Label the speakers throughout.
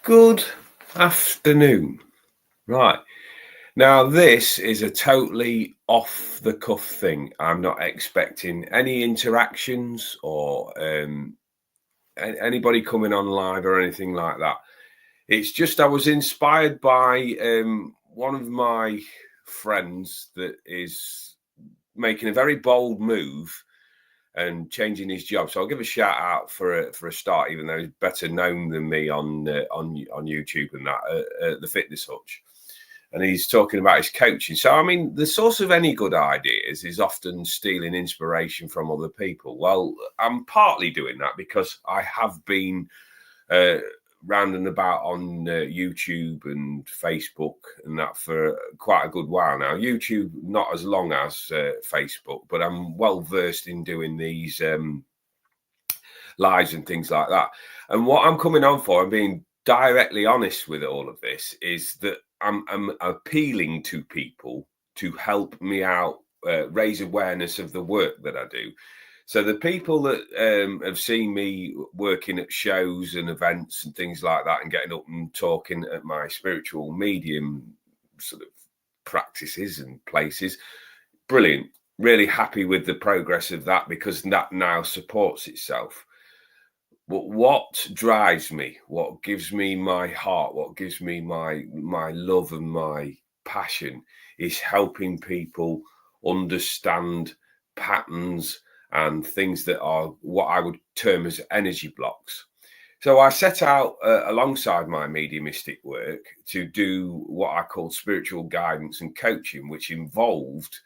Speaker 1: Good afternoon. Right. Now, this is a totally off the cuff thing. I'm not expecting any interactions or anybody coming on live or anything like that. It's just I was inspired by one of my friends that is making a very bold move and changing his job. So I'll give a shout out for a start, even though he's better known than me on YouTube and that the Fitness Hutch. And he's talking about his coaching. So I mean, the source of any good ideas is often stealing inspiration from other people. Well, I'm partly doing that because I have been round and about on YouTube and Facebook and that for quite a good while now. YouTube, not as long as Facebook, but I'm well versed in doing these lives and things like that. And what I'm coming on for, and being directly honest with all of this, is that I'm appealing to people to help me out, raise awareness of the work that I do. So the people that have seen me working at shows and events and things like that and getting up and talking at my spiritual medium sort of practices and places, brilliant. Really happy with the progress of that because that now supports itself. But what drives me, what gives me my heart, what gives me my love and my passion is helping people understand patterns and things that are what I would term as energy blocks. So I set out alongside my mediumistic work to do what I called spiritual guidance and coaching, which involved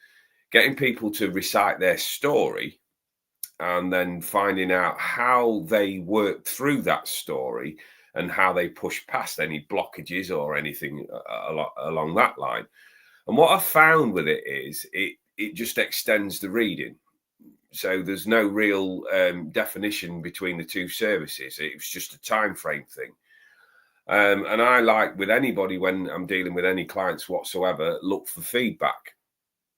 Speaker 1: getting people to recite their story and then finding out how they worked through that story and how they push past any blockages or anything along that line. And what I found with it is it just extends the reading. So there's no real definition between the two services. It was just a time frame thing. And I like with anybody when I'm dealing with any clients whatsoever, look for feedback.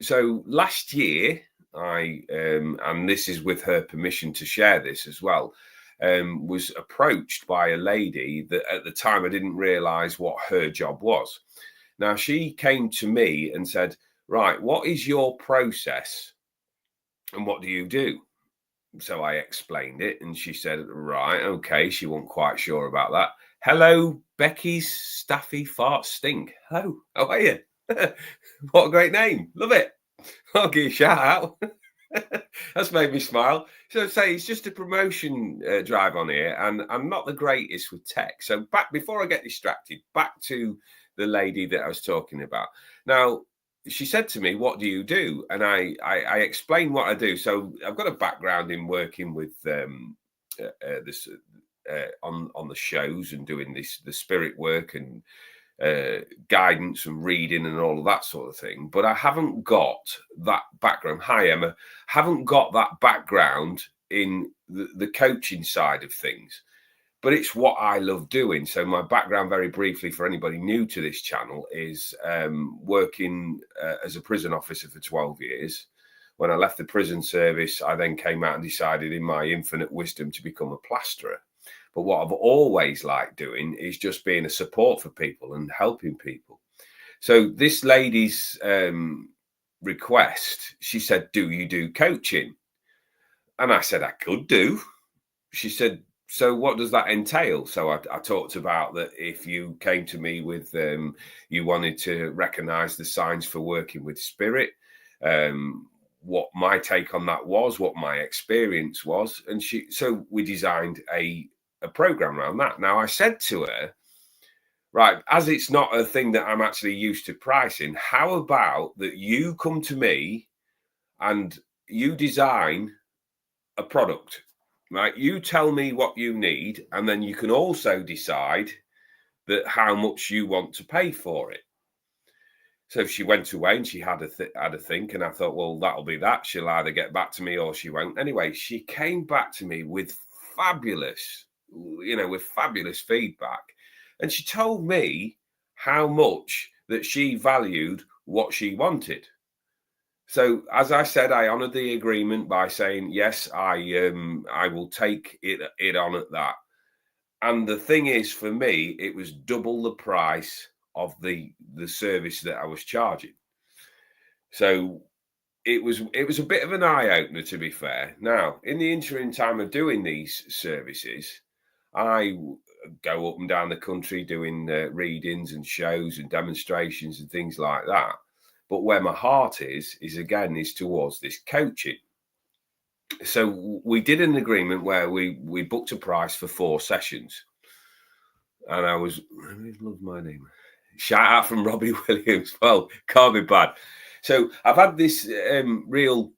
Speaker 1: So last year, I and this is with her permission to share this as well, was approached by a lady that at the time I didn't realize what her job was. Now she came to me and said, right, what is your process and what do you do? So I explained it and she said, right, okay. She wasn't quite sure about that. Hello, Becky's Staffy Fart Stink. Oh, how are you? What a great name. Love it. I'll give you a shout out. That's made me smile. So say it's just a promotion drive on here, and I'm not the greatest with tech. So back before I get distracted, back to the lady that I was talking about. Now, she said to me, "What do you do?" And I explained what I do. So I've got a background in working with this on the shows and doing the spirit work and guidance and reading and all of that sort of thing, but I haven't got that background. Hi, Emma. Haven't got that background in the coaching side of things, but it's what I love doing. So my background, very briefly, for anybody new to this channel, is working as a prison officer for 12 years. When I left the prison service, I then came out and decided in my infinite wisdom to become a plasterer. But what I've always liked doing is just being a support for people and helping people. So this lady's request, she said, do you do coaching? And I said, I could do. She said, so what does that entail? So I talked about that if you came to me with, you wanted to recognize the signs for working with spirit, what my take on that was, what my experience was. And so we designed a program around that. Now I said to her, right, as it's not a thing that I'm actually used to pricing, how about that you come to me and you design a product, right? You tell me what you need, and then you can also decide that how much you want to pay for it. So she went away and she had a think, and I thought, well, that'll be that. She'll either get back to me or she won't. Anyway, she came back to me with fabulous feedback. And she told me how much that she valued what she wanted. So as I said, I honored the agreement by saying, yes, I will take it on at that. And the thing is, for me, it was double the price of the service that I was charging. So it was a bit of an eye opener, to be fair. Now, in the interim time of doing these services, go up and down the country doing readings and shows and demonstrations and things like that. But where my heart is towards this coaching. So we did an agreement where we booked a price for 4 sessions. And I love my name. Shout out from Robbie Williams. Well, can't be bad. So I've had this real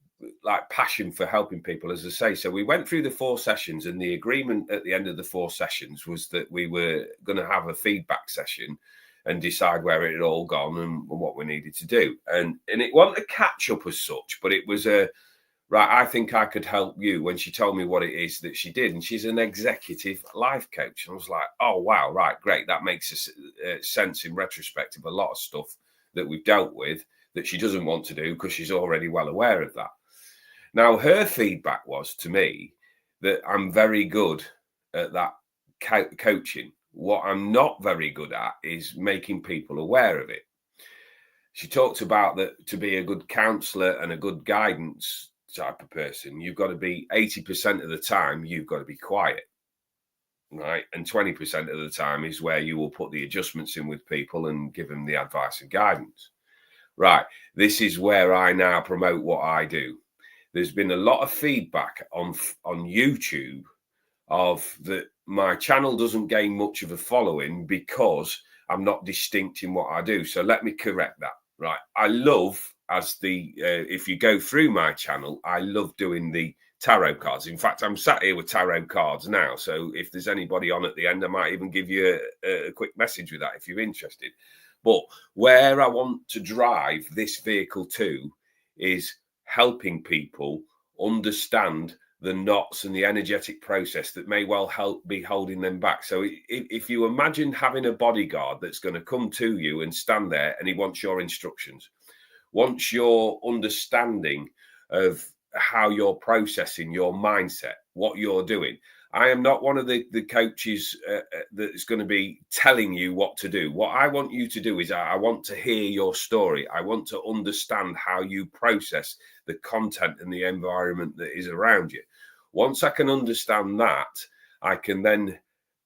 Speaker 1: passion for helping people, as I say. So we went through the 4 sessions, and the agreement at the end of the 4 sessions was that we were going to have a feedback session and decide where it had all gone and what we needed to do. And it wasn't a catch up as such, but it was I think I could help you, when she told me what it is that she did. And she's an executive life coach. And I was like, oh, wow, right, great. That makes sense in retrospect of a lot of stuff that we've dealt with that she doesn't want to do because she's already well aware of that. Now, her feedback was to me that I'm very good at that coaching. What I'm not very good at is making people aware of it. She talked about that to be a good counsellor and a good guidance type of person, you've got to be 80% of the time, you've got to be quiet, right? And 20% of the time is where you will put the adjustments in with people and give them the advice and guidance. Right. This is where I now promote what I do. There's been a lot of feedback on YouTube of that my channel doesn't gain much of a following because I'm not distinct in what I do. So let me correct that. Right. I love, if you go through my channel, I love doing the tarot cards. In fact, I'm sat here with tarot cards now. So if there's anybody on at the end, I might even give you a quick message with that if you're interested. But where I want to drive this vehicle to is helping people understand the knots and the energetic process that may well be holding them back. So if you imagine having a bodyguard that's going to come to you and stand there and he wants your instructions, wants your understanding of how you're processing your mindset, what you're doing. I am not one of the coaches that's going to be telling you what to do. What I want you to do is I want to hear your story. I want to understand how you process the content and the environment that is around you. Once I can understand that, I can then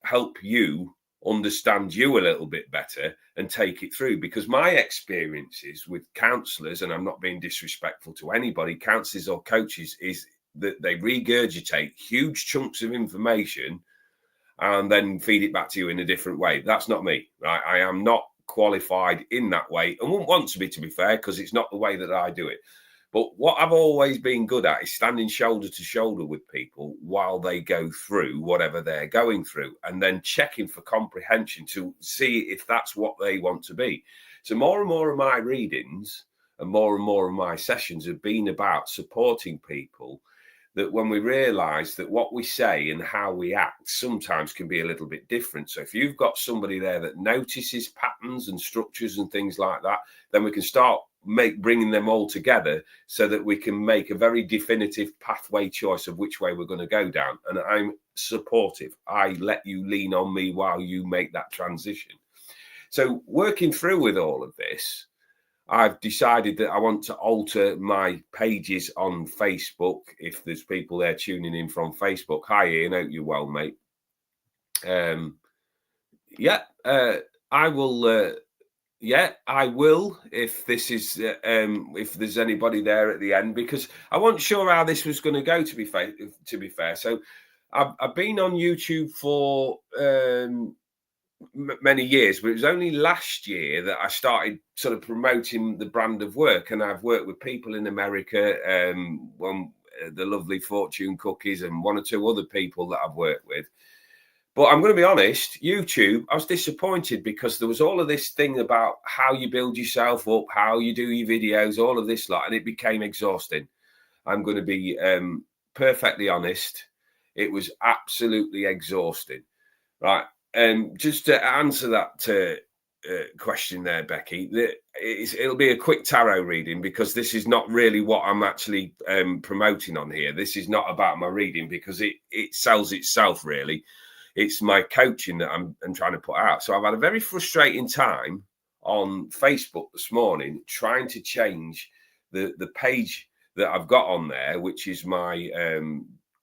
Speaker 1: help you understand you a little bit better and take it through. Because my experiences with counsellors, and I'm not being disrespectful to anybody, counsellors or coaches, is that they regurgitate huge chunks of information and then feed it back to you in a different way. That's not me, right? I am not qualified in that way and wouldn't want to be fair, because it's not the way that I do it. But what I've always been good at is standing shoulder to shoulder with people while they go through whatever they're going through, and then checking for comprehension to see if that's what they want to be. So more and more of my readings and more of my sessions have been about supporting people, that when we realize that what we say and how we act sometimes can be a little bit different. So if you've got somebody there that notices patterns and structures and things like that, then we can start bringing them all together so that we can make a very definitive pathway choice of which way we're going to go down. And I'm supportive. I let you lean on me while you make that transition. So working through with all of this, I've decided that I want to alter my pages on Facebook. If there's people there tuning in from Facebook, hi Ian, hope you're well, mate. I will. If this is, if there's anybody there at the end, because I wasn't sure how this was going to go. To be fair, so I've been on YouTube for many years, but it was only last year that I started sort of promoting the brand of work, and I've worked with people in America, the lovely Fortune Cookies, and one or two other people that I've worked with. But I'm going to be honest, YouTube, I was disappointed because there was all of this thing about how you build yourself up, how you do your videos, all of this lot, and it became exhausting. I'm going to be perfectly honest. It was absolutely exhausting, right? And just to answer that question there, Becky, it'll be a quick tarot reading, because this is not really what I'm actually promoting on here. This is not about my reading, because it sells itself, really. It's my coaching that I'm trying to put out. So I've had a very frustrating time on Facebook this morning trying to change the page that I've got on there, which is my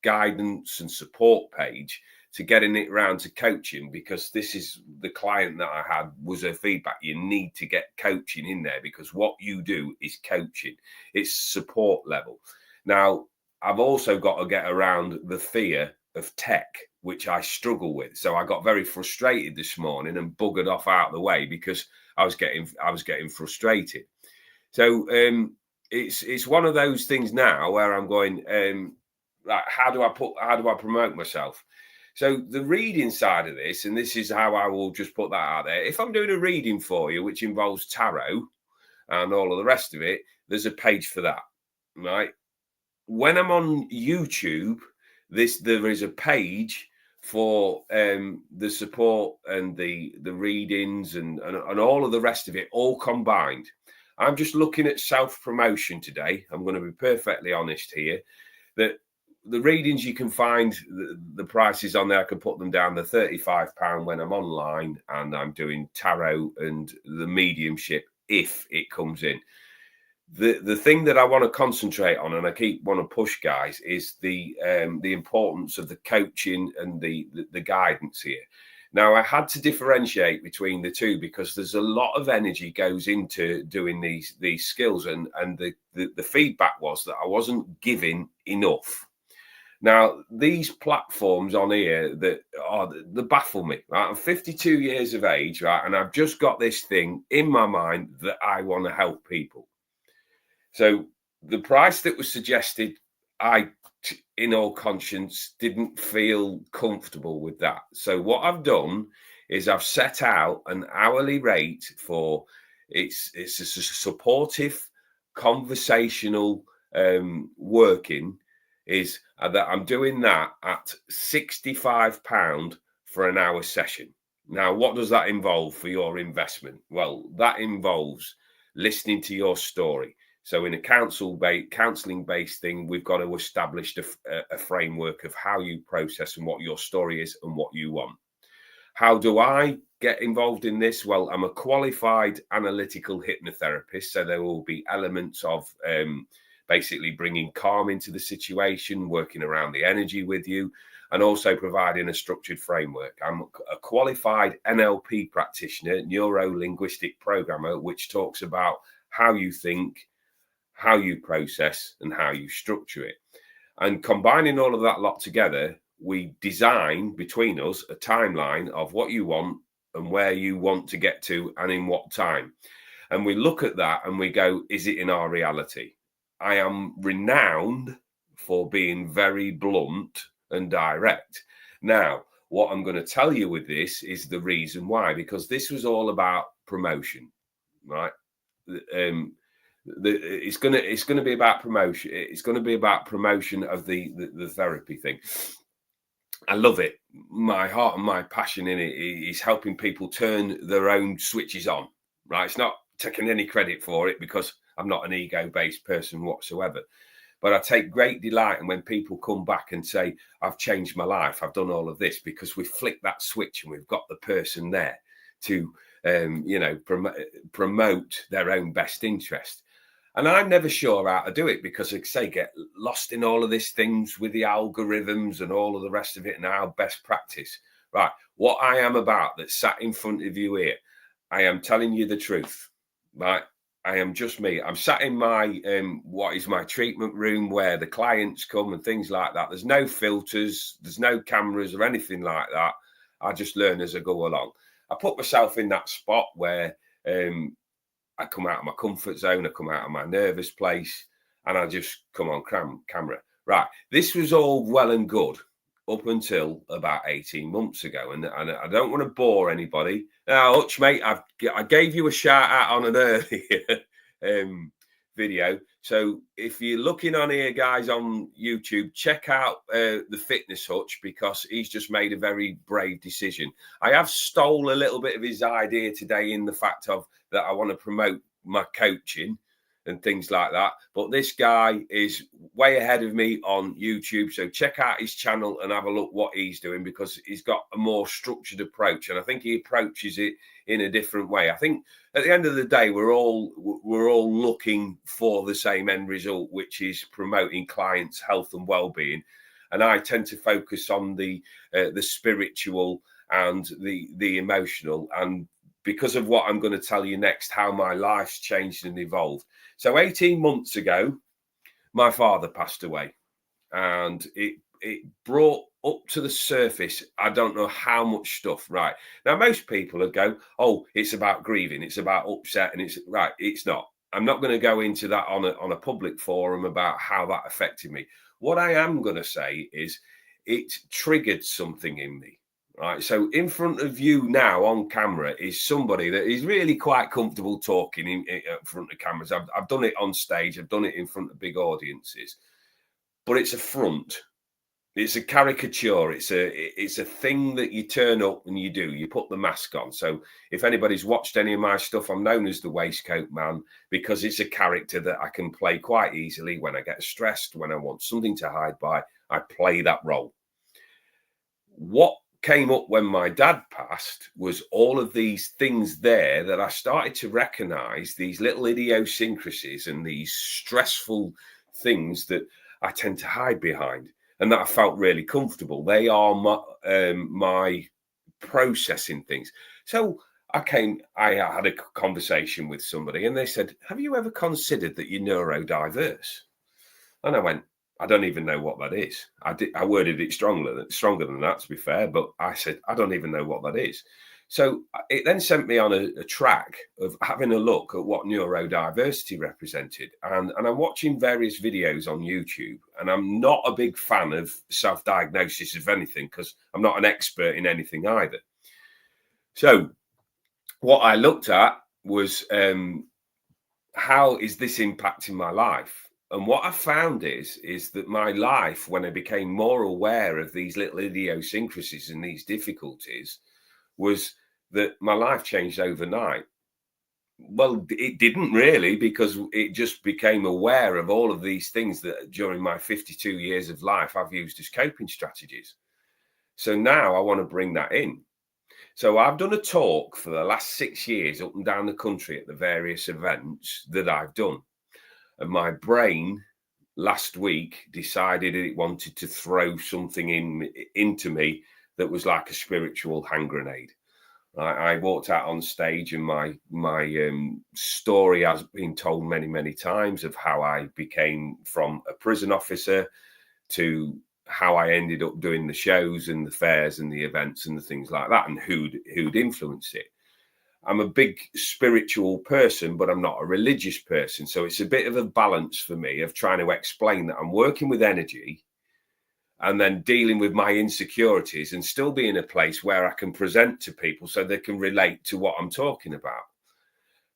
Speaker 1: guidance and support page, to getting it around to coaching, because this is the client that I had was a feedback. You need to get coaching in there, because what you do is coaching. It's support level. Now, I've also got to get around the fear of tech, which I struggle with. So I got very frustrated this morning and buggered off out of the way because I was getting frustrated. So it's one of those things now where I'm going, like, how do I promote myself? So the reading side of this, and this is how I will just put that out there. If I'm doing a reading for you, which involves tarot and all of the rest of it, there's a page for that, right? When I'm on YouTube, there is a page for the support and the readings and all of the rest of it, all combined. I'm just looking at self-promotion today. I'm going to be perfectly honest here, that the readings you can find, the prices on there, I can put them down to £35 when I'm online and I'm doing tarot and the mediumship if it comes in. The thing that I want to concentrate on, and I want to push guys, is the importance of the coaching and the guidance here. Now, I had to differentiate between the two because there's a lot of energy goes into doing these skills, and the feedback was that I wasn't giving enough. Now, these platforms on here that baffle me. Right? I'm 52 years of age, right, and I've just got this thing in my mind that I want to help people. So the price that was suggested, in all conscience, didn't feel comfortable with that. So what I've done is I've set out an hourly rate for it's a supportive, conversational working, is that I'm doing that at £65 for an hour session. Now, what does that involve for your investment? Well, that involves listening to your story. So in a counselling-based thing, we've got to establish a framework of how you process and what your story is and what you want. How do I get involved in this? Well, I'm a qualified analytical hypnotherapist, so there will be elements of basically bringing calm into the situation, working around the energy with you, and also providing a structured framework. I'm a qualified NLP practitioner, neuro-linguistic programmer, which talks about how you think, how you process, and how you structure it. And combining all of that lot together, we design between us a timeline of what you want and where you want to get to and in what time. And we look at that and we go, is it in our reality? I am renowned for being very blunt and direct. Now, what I'm going to tell you with this is the reason why, because this was all about promotion, right? It's going to be about promotion. It's going to be about promotion of the therapy thing. I love it. My heart and my passion in it is helping people turn their own switches on, right? It's not taking any credit for it because I'm not an ego-based person whatsoever. But I take great delight in when people come back and say, I've changed my life, I've done all of this, because we flick that switch and we've got the person there to, promote their own best interest. And I'm never sure how to do it because, like I say, get lost in all of these things with the algorithms and all of the rest of it and our best practice. Right. What I am about that's sat in front of you here, I am telling you the truth, right? I am just me. I'm sat in my, what is my treatment room where the clients come and things like that. There's no filters, there's no cameras or anything like that. I just learn as I go along. I put myself in that spot where I come out of my comfort zone, I come out of my nervous place, and I just come on camera. Right. This was all well and good up until about 18 months ago. And I don't want to bore anybody. Now, Hutch, mate, I gave you a shout out on an earlier video. So if you're looking on here, guys, on YouTube, check out the Fitness Hutch, because he's just made a very brave decision. I have stole a little bit of his idea today in the fact of that I want to promote my coaching and things like that. But this guy is way ahead of me on YouTube. So check out his channel and have a look what he's doing, because he's got a more structured approach. And I think he approaches it in a different way. I think at the end of the day, we're all looking for the same end result, which is promoting clients' health and well-being. And I tend to focus on the spiritual and the emotional. And because of what I'm going to tell you next, how my life's changed and evolved. So 18 months ago, my father passed away, and it brought up to the surface, I don't know how much stuff. Right now, most people would go, oh, it's about grieving, it's about upset, and it's right. It's not. I'm not going to go into that on a public forum about how that affected me. What I am going to say is it triggered something in me. Right. So in front of you now on camera is somebody that is really quite comfortable talking in front of cameras. I've done it on stage. I've done it in front of big audiences, but it's a front. It's a caricature. It's a thing that you turn up and you do. You put the mask on. So if anybody's watched any of my stuff, I'm known as the Waistcoat Man, because it's a character that I can play quite easily. When I get stressed, when I want something to hide by, I play that role. What came up when my dad passed was all of these things there that I started to recognize, these little idiosyncrasies and these stressful things that I tend to hide behind, and that I felt really comfortable. They are my processing things. So I had a conversation with somebody, and they said, have you ever considered that you're neurodiverse? And I went, I don't even know what that is. I worded it stronger than that, to be fair, but I said, I don't even know what that is. So it then sent me on a track of having a look at what neurodiversity represented. And I'm watching various videos on YouTube, and I'm not a big fan of self-diagnosis of anything, because I'm not an expert in anything either. So what I looked at was how is this impacting my life? And what I found is that my life, when I became more aware of these little idiosyncrasies and these difficulties, was that my life changed overnight. Well, it didn't really, because it just became aware of all of these things that during my 52 years of life, I've used as coping strategies. So now I want to bring that in. So I've done a talk for the last 6 years up and down the country at the various events that I've done. And my brain last week decided it wanted to throw something into me that was like a spiritual hand grenade. I walked out on stage, and my story has been told many, many times of how I became from a prison officer to how I ended up doing the shows and the fairs and the events and the things like that, and who'd influenced it. I'm a big spiritual person, but I'm not a religious person. So it's a bit of a balance for me of trying to explain that I'm working with energy and then dealing with my insecurities, and still be in a place where I can present to people so they can relate to what I'm talking about.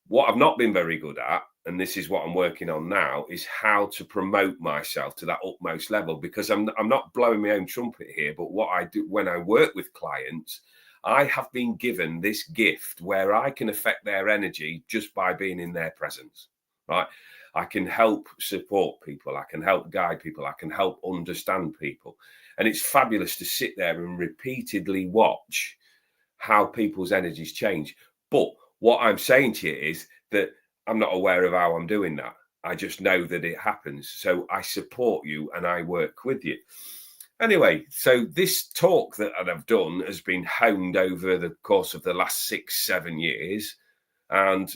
Speaker 1: What I've not been very good at, and this is what I'm working on now, is how to promote myself to that utmost level, because I'm not blowing my own trumpet here, but what I do when I work with clients, I have been given this gift where I can affect their energy just by being in their presence, right? I can help support people. I can help guide people. I can help understand people. And it's fabulous to sit there and repeatedly watch how people's energies change. But what I'm saying to you is that I'm not aware of how I'm doing that. I just know that it happens. So I support you and I work with you. Anyway, so this talk that I've done has been honed over the course of the last 6-7 years, and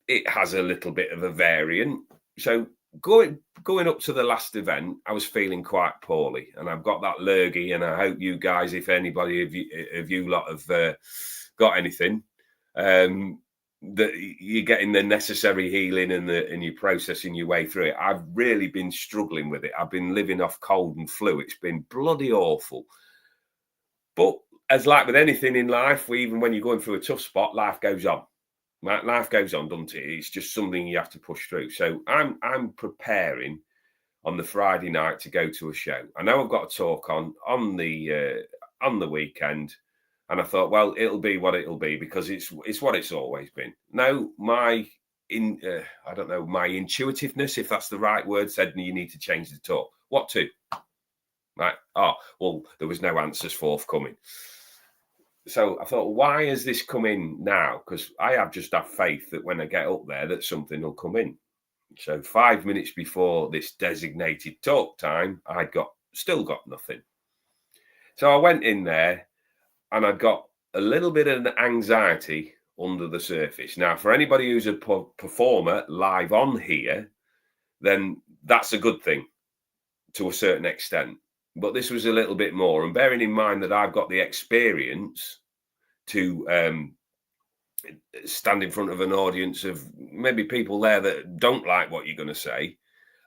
Speaker 1: it has a little bit of a variant. So going up to the last event, I was feeling quite poorly, and I've got that lurgy, and I hope you guys, if anybody of you lot have got anything, that you're getting the necessary healing and you're processing your way through it. I've really been struggling with it. I've been living off cold and flu. It's been bloody awful. But as like with anything in life, even when you're going through a tough spot, life goes on. Life goes on, doesn't it? It's just something you have to push through. So I'm preparing on the Friday night to go to a show. I know I've got a talk on the weekend. And I thought, well, it'll be what it'll be, because it's what it's always been. No, my I don't know, my intuitiveness, if that's the right word, said you need to change the talk. What to? Right. Oh, well, there was no answers forthcoming. So I thought, why has this come in now? Because I just have faith that when I get up there, that something will come in. So 5 minutes before this designated talk time, I'd still got nothing. So I went in there and I got a little bit of anxiety under the surface. Now, for anybody who's a performer live on here, then that's a good thing to a certain extent. But this was a little bit more. And bearing in mind that I've got the experience to stand in front of an audience of maybe people there that don't like what you're going to say,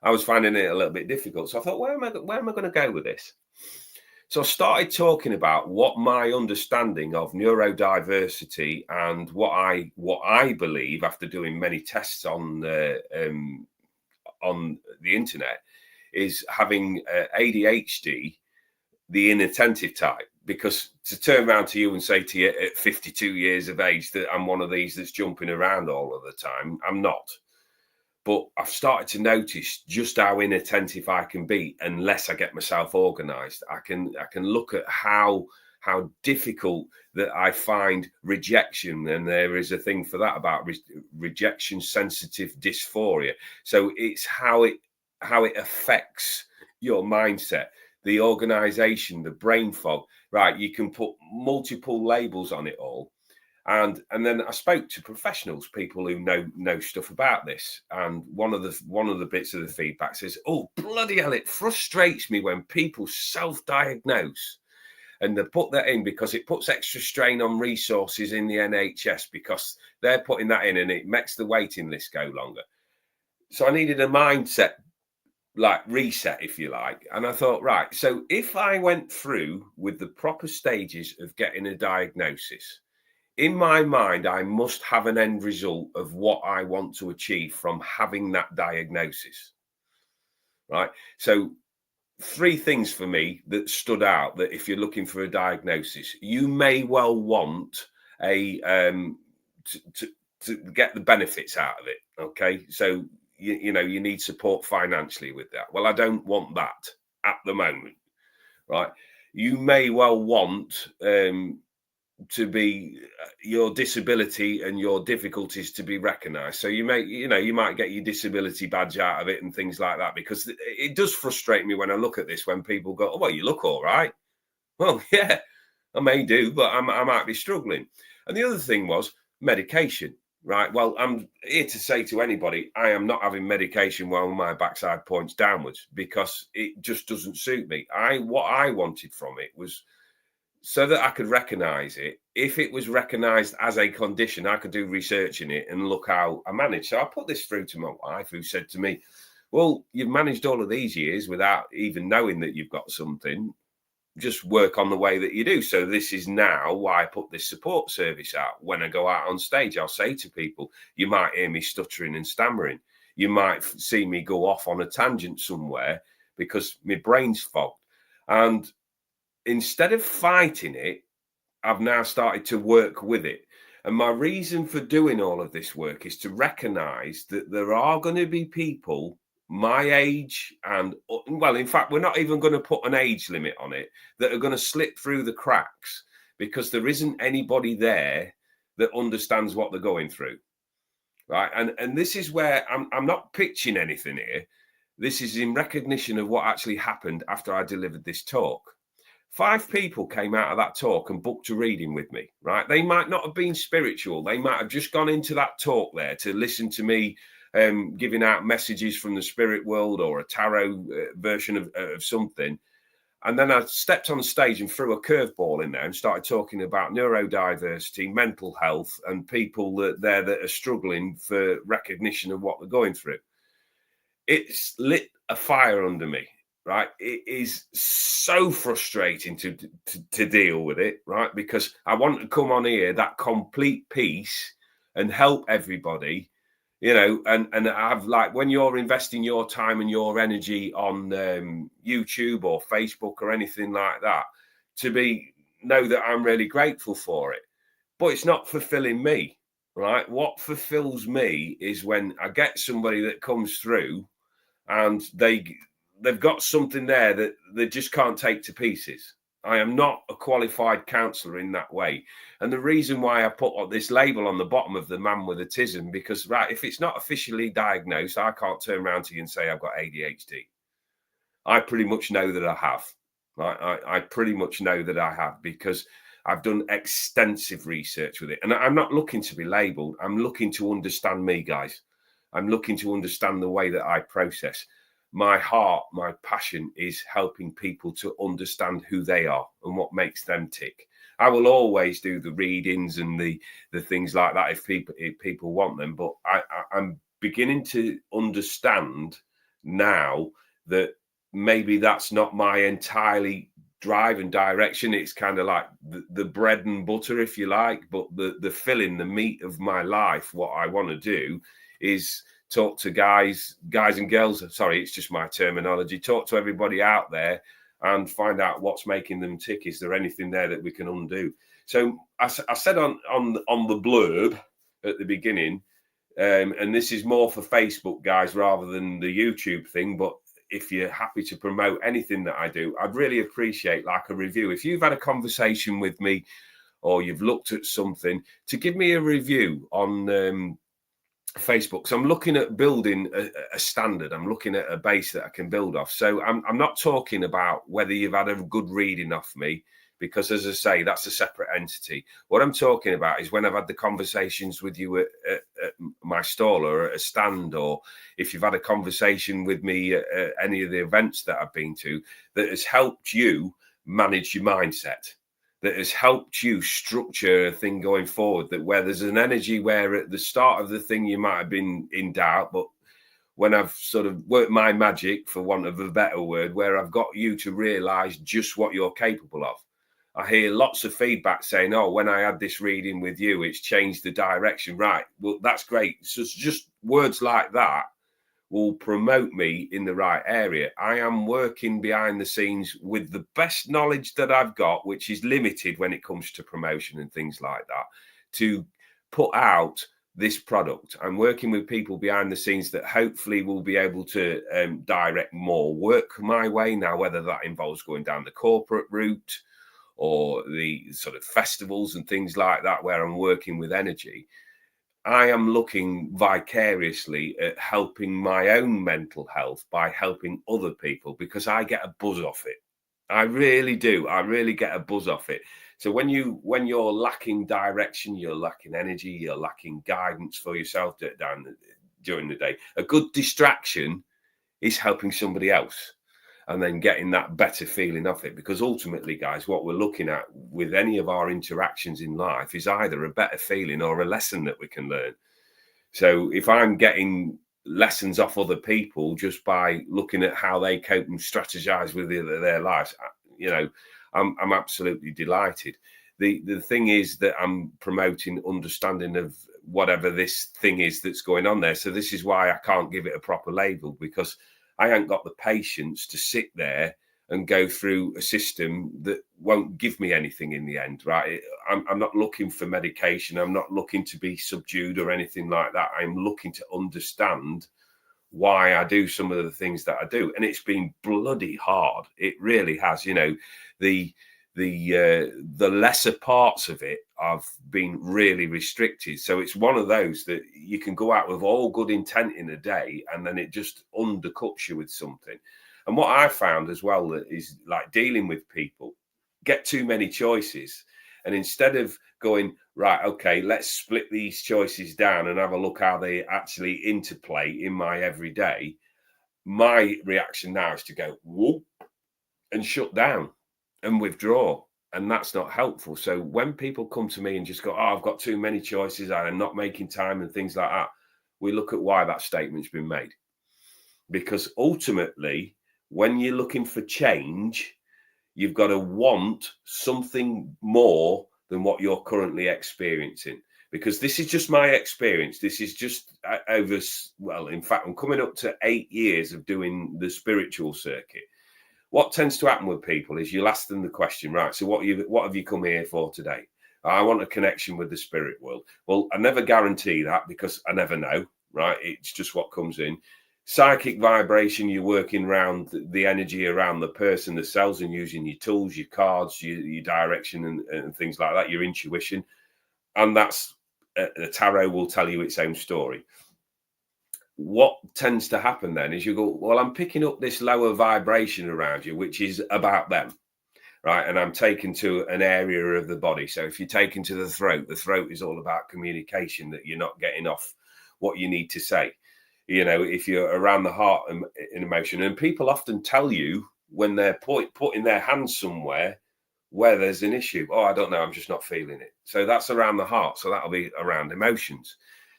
Speaker 1: I was finding it a little bit difficult. So I thought, where am I going to go with this? So I started talking about what my understanding of neurodiversity and what I believe, after doing many tests on the internet, is having ADHD, the inattentive type. Because to turn around to you and say to you at 52 years of age that I'm one of these that's jumping around all of the time, I'm not. But I've started to notice just how inattentive I can be unless I get myself organised. I can look at how difficult that I find rejection, and there is a thing for that about rejection sensitive dysphoria. So it's how it affects your mindset, the organisation, the brain fog. Right, you can put multiple labels on it all. And then I spoke to professionals, people who know stuff about this. And one of the bits of the feedback says, "Oh, bloody hell, it frustrates me when people self-diagnose." And they put that in because it puts extra strain on resources in the NHS, because they're putting that in and it makes the waiting list go longer. So I needed a mindset like reset, if you like. And I thought, right, so if I went through with the proper stages of getting a diagnosis, in my mind, I must have an end result of what I want to achieve from having that diagnosis, right? So 3 things for me that stood out, that if you're looking for a diagnosis, you may well want a to get the benefits out of it. Okay, so you know you need support financially with that. Well, I don't want that at the moment, right? You may well want to be your disability and your difficulties to be recognized. So you might get your disability badge out of it and things like that, because it does frustrate me when I look at this, when people go, "Oh, well, you look all right." Well, yeah, I may do, but I might be struggling. And the other thing was medication, right? Well, I'm here to say to anybody, I am not having medication while my backside points downwards, because it just doesn't suit me. What I wanted from it was so that I could recognize it. If it was recognized as a condition, I could do research in it and look how I managed. So I put this through to my wife, who said to me, "Well, you've managed all of these years without even knowing that you've got something. Just work on the way that you do." So this is now why I put this support service out. When I go out on stage, I'll say to people, you might hear me stuttering and stammering. You might see me go off on a tangent somewhere because my brain's fogged. And instead of fighting it, I've now started to work with it. And my reason for doing all of this work is to recognize that there are going to be people my age, and well, in fact, we're not even going to put an age limit on it, that are going to slip through the cracks because there isn't anybody there that understands what they're going through. Right. And this is where I'm not pitching anything here. This is in recognition of what actually happened after I delivered this talk. 5 people came out of that talk and booked a reading with me, right? They might not have been spiritual. They might have just gone into that talk there to listen to me giving out messages from the spirit world, or a tarot version of something. And then I stepped on stage and threw a curveball in there and started talking about neurodiversity, mental health, and people that are struggling for recognition of what they're going through. It's lit a fire under me. Right, it is so frustrating to deal with it, right? Because I want to come on here that complete peace and help everybody, you know. And I've, like, when you're investing your time and your energy on YouTube or Facebook or anything like that, to know that I'm really grateful for it. But it's not fulfilling me. right? What fulfills me is when I get somebody that comes through and they've got something there that they just can't take to pieces. I am not a qualified counsellor in that way. And the reason why I put this label on the bottom of the man with autism, because, right, if it's not officially diagnosed, I can't turn around to you and say I've got ADHD. I pretty much know that I have. I pretty much know that I have, because I've done extensive research with it. And I'm not looking to be labelled. I'm looking to understand me, guys. I'm looking to understand the way that I process. My heart, my passion is helping people to understand who they are and what makes them tick. I will always do the readings and the things like that if people want them. But I'm beginning to understand now that maybe that's not my entirely drive and direction. It's kind of like the bread and butter, if you like, but the filling, the meat of my life, what I want to do is talk to guys and girls. Sorry, it's just my terminology. Talk to everybody out there and find out what's making them tick. Is there anything there that we can undo? So I said on the blurb at the beginning, and this is more for Facebook guys rather than the YouTube thing, but if you're happy to promote anything that I do, I'd really appreciate like a review. If you've had a conversation with me or you've looked at something, to give me a review on Facebook. So I'm looking at building a standard. I'm looking at a base that I can build off. So I'm not talking about whether you've had a good reading off me, because, as I say, that's a separate entity. What I'm talking about is when I've had the conversations with you at my stall or at a stand, or if you've had a conversation with me at any of the events that I've been to, that has helped you manage your mindset, that has helped you structure a thing going forward, that where there's an energy where at the start of the thing you might have been in doubt, but when I've sort of worked my magic, for want of a better word, where I've got you to realize just what you're capable of. I hear lots of feedback saying, oh, when I had this reading with you, it's changed the direction. Right. Well, that's great. So it's just words like that will promote me in the right area. I am working behind the scenes with the best knowledge that I've got, which is limited when it comes to promotion and things like that, to put out this product. I'm working with people behind the scenes that hopefully will be able to direct more work my way now, whether that involves going down the corporate route or the sort of festivals and things like that, where I'm working with energy. I am looking vicariously at helping my own mental health by helping other people, because I get a buzz off it. I really do. I really get a buzz off it. So when you're lacking direction, you're lacking energy, you're lacking guidance for yourself during the day, a good distraction is helping somebody else and then getting that better feeling of it. Because ultimately, guys, what we're looking at with any of our interactions in life is either a better feeling or a lesson that we can learn. So if I'm getting lessons off other people just by looking at how they cope and strategize with their lives, you know, I'm absolutely delighted. The thing is that I'm promoting understanding of whatever this thing is that's going on there. So this is why I can't give it a proper label, because I ain't got the patience to sit there and go through a system that won't give me anything in the end, right? I'm not looking for medication. I'm not looking to be subdued or anything like that. I'm looking to understand why I do some of the things that I do. And it's been bloody hard. It really has. You know, the lesser parts of it have been really restricted. So it's one of those that you can go out with all good intent in a day, and then it just undercuts you with something. And what I found as well is, like, dealing with people, get too many choices. And instead of going, right, okay, let's split these choices down and have a look how they actually interplay in my everyday, my reaction now is to go, whoop, and shut down and withdraw. And that's not helpful. So when people come to me and just go, oh, I've got too many choices, I'm not making time and things like that, we look at why that statement's been made. Because ultimately, when you're looking for change, you've got to want something more than what you're currently experiencing. Because this is just my experience. This is just over, well, in fact, I'm coming up to 8 years of doing the spiritual circuit. What tends to happen with people is you'll ask them the question, right, so what have you come here for today? I want a connection with the spirit world. Well, I never guarantee that because I never know, right? It's just what comes in. Psychic vibration, you're working around the energy around the person, the cells, and using your tools, your cards, your direction and things like that, your intuition. And that's the tarot will tell you its own story. What tends to happen then is you go, well, I'm picking up this lower vibration around you, which is about them, right? And I'm taken to an area of the body. So if you're taken to the throat is all about communication, that you're not getting off what you need to say. You know, if you're around the heart in emotion, and people often tell you when they're putting their hands somewhere where there's an issue. Oh, I don't know, I'm just not feeling it. So that's around the heart. So that'll be around emotions.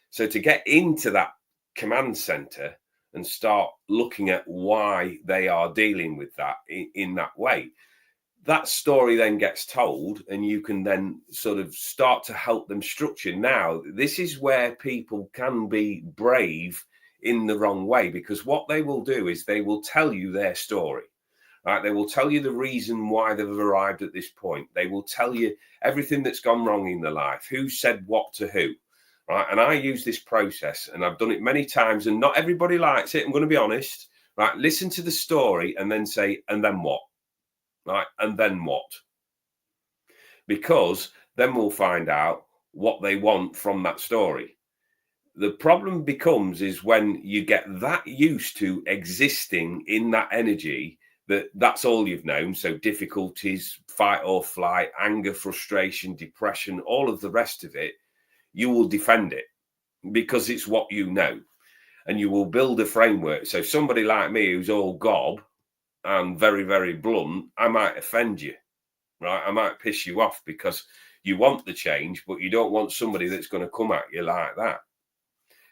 Speaker 1: So to get into that command center and start looking at why they are dealing with that in that way, that story then gets told, and you can then sort of start to help them structure. Now, this is where people can be brave in the wrong way, because what they will do is they will tell you their story. Right? They will tell you the reason why they've arrived at this point. They will tell you everything that's gone wrong in their life, who said what to who. Right? And I use this process, and I've done it many times, and not everybody likes it. I'm going to be honest. Right? Listen to the story and then say, and then what? Right? And then what? Because then we'll find out what they want from that story. The problem becomes is when you get that used to existing in that energy, that's all you've known. So difficulties, fight or flight, anger, frustration, depression, all of the rest of it, you will defend it because it's what you know, and you will build a framework. So somebody like me who's all gob and very, very blunt, I might offend you, right? I might piss you off because you want the change, but you don't want somebody that's going to come at you like that.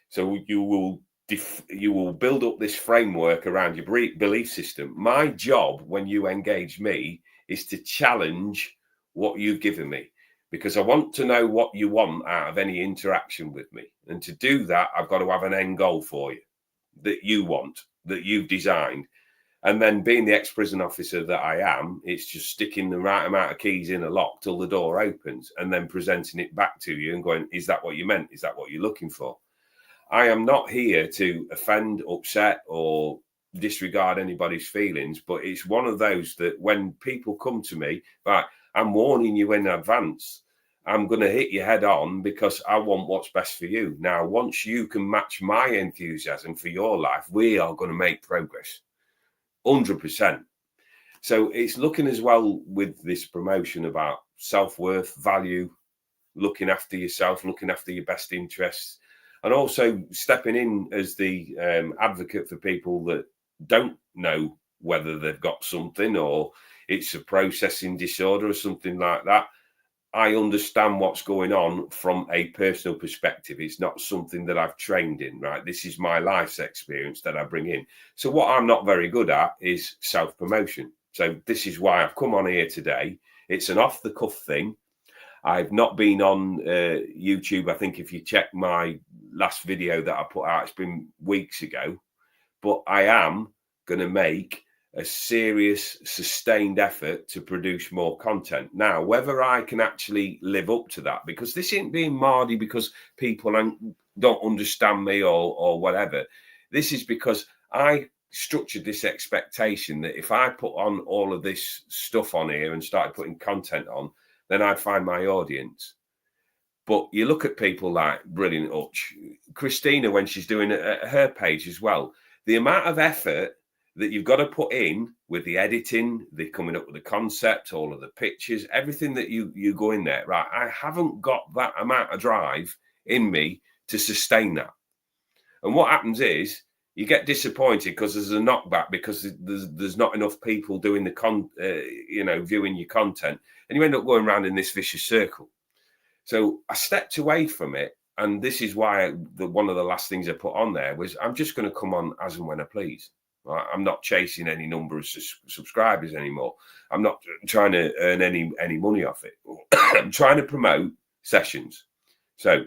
Speaker 1: So you will build up this framework around your belief system. My job when you engage me is to challenge what you've given me, because I want to know what you want out of any interaction with me. And to do that, I've got to have an end goal for you that you want, that you've designed. And then being the ex-prison officer that I am, it's just sticking the right amount of keys in a lock till the door opens and then presenting it back to you and going, is that what you meant? Is that what you're looking for? I am not here to offend, upset, or disregard anybody's feelings, but it's one of those that when people come to me, right, I'm warning you in advance. I'm going to hit you head on because I want what's best for you. Now, once you can match my enthusiasm for your life, we are going to make progress. 100%. So it's looking as well with this promotion about self-worth, value, looking after yourself, looking after your best interests, and also stepping in as the advocate for people that don't know whether they've got something or it's a processing disorder or something like that. I understand what's going on from a personal perspective. It's not something that I've trained in, right? This is my life's experience that I bring in. So what I'm not very good at is self-promotion. So this is why I've come on here today. It's an off-the-cuff thing. I've not been on YouTube. I think if you check my last video that I put out, it's been weeks ago. But I am going to make a serious, sustained effort to produce more content. Now, whether I can actually live up to that, because this isn't being mardy because people don't understand me or whatever. This is because I structured this expectation that if I put on all of this stuff on here and started putting content on, then I'd find my audience. But you look at people like Brilliant Hutch, Christina, when she's doing her page as well, the amount of effort that you've got to put in with the editing, the coming up with the concept, all of the pictures, everything that you go in there, right? I haven't got that amount of drive in me to sustain that. And what happens is you get disappointed because there's a knockback, because there's not enough people doing the viewing your content, and you end up going around in this vicious circle. So I stepped away from it, and this is why one of the last things I put on there was I'm just going to come on as and when I please. Right? I'm not chasing any number of subscribers anymore. I'm not trying to earn any money off it. I'm trying to promote sessions. So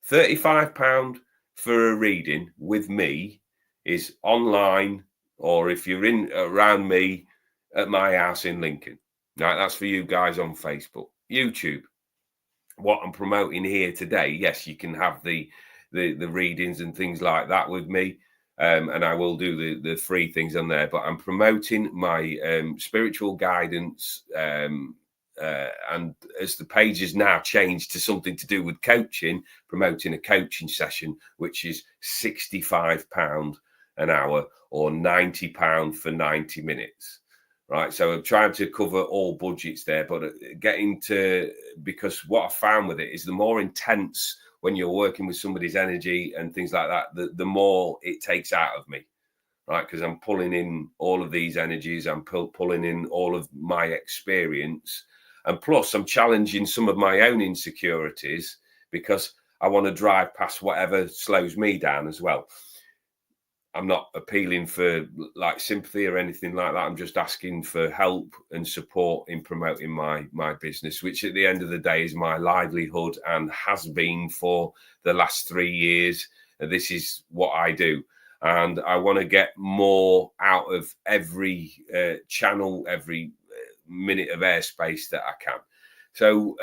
Speaker 1: £35 for a reading with me is online, or if you're in around me at my house in Lincoln. Right, that's for you guys on Facebook. YouTube, what I'm promoting here today, yes, you can have the readings and things like that with me. And I will do the free things on there, but I'm promoting my spiritual guidance. And as the page has now changed to something to do with coaching, promoting a coaching session, which is £65 an hour or £90 for 90 minutes. Right. So I'm trying to cover all budgets there, but because what I found with it is the more intense when you're working with somebody's energy and things like that, the more it takes out of me, right? Because I'm pulling in all of these energies, I'm pulling in all of my experience. And plus, I'm challenging some of my own insecurities because I want to drive past whatever slows me down as well. I'm not appealing for like sympathy or anything like that. I'm just asking for help and support in promoting my business, which at the end of the day is my livelihood and has been for the last 3 years. This is what I do. And I want to get more out of every channel, every minute of airspace that I can. So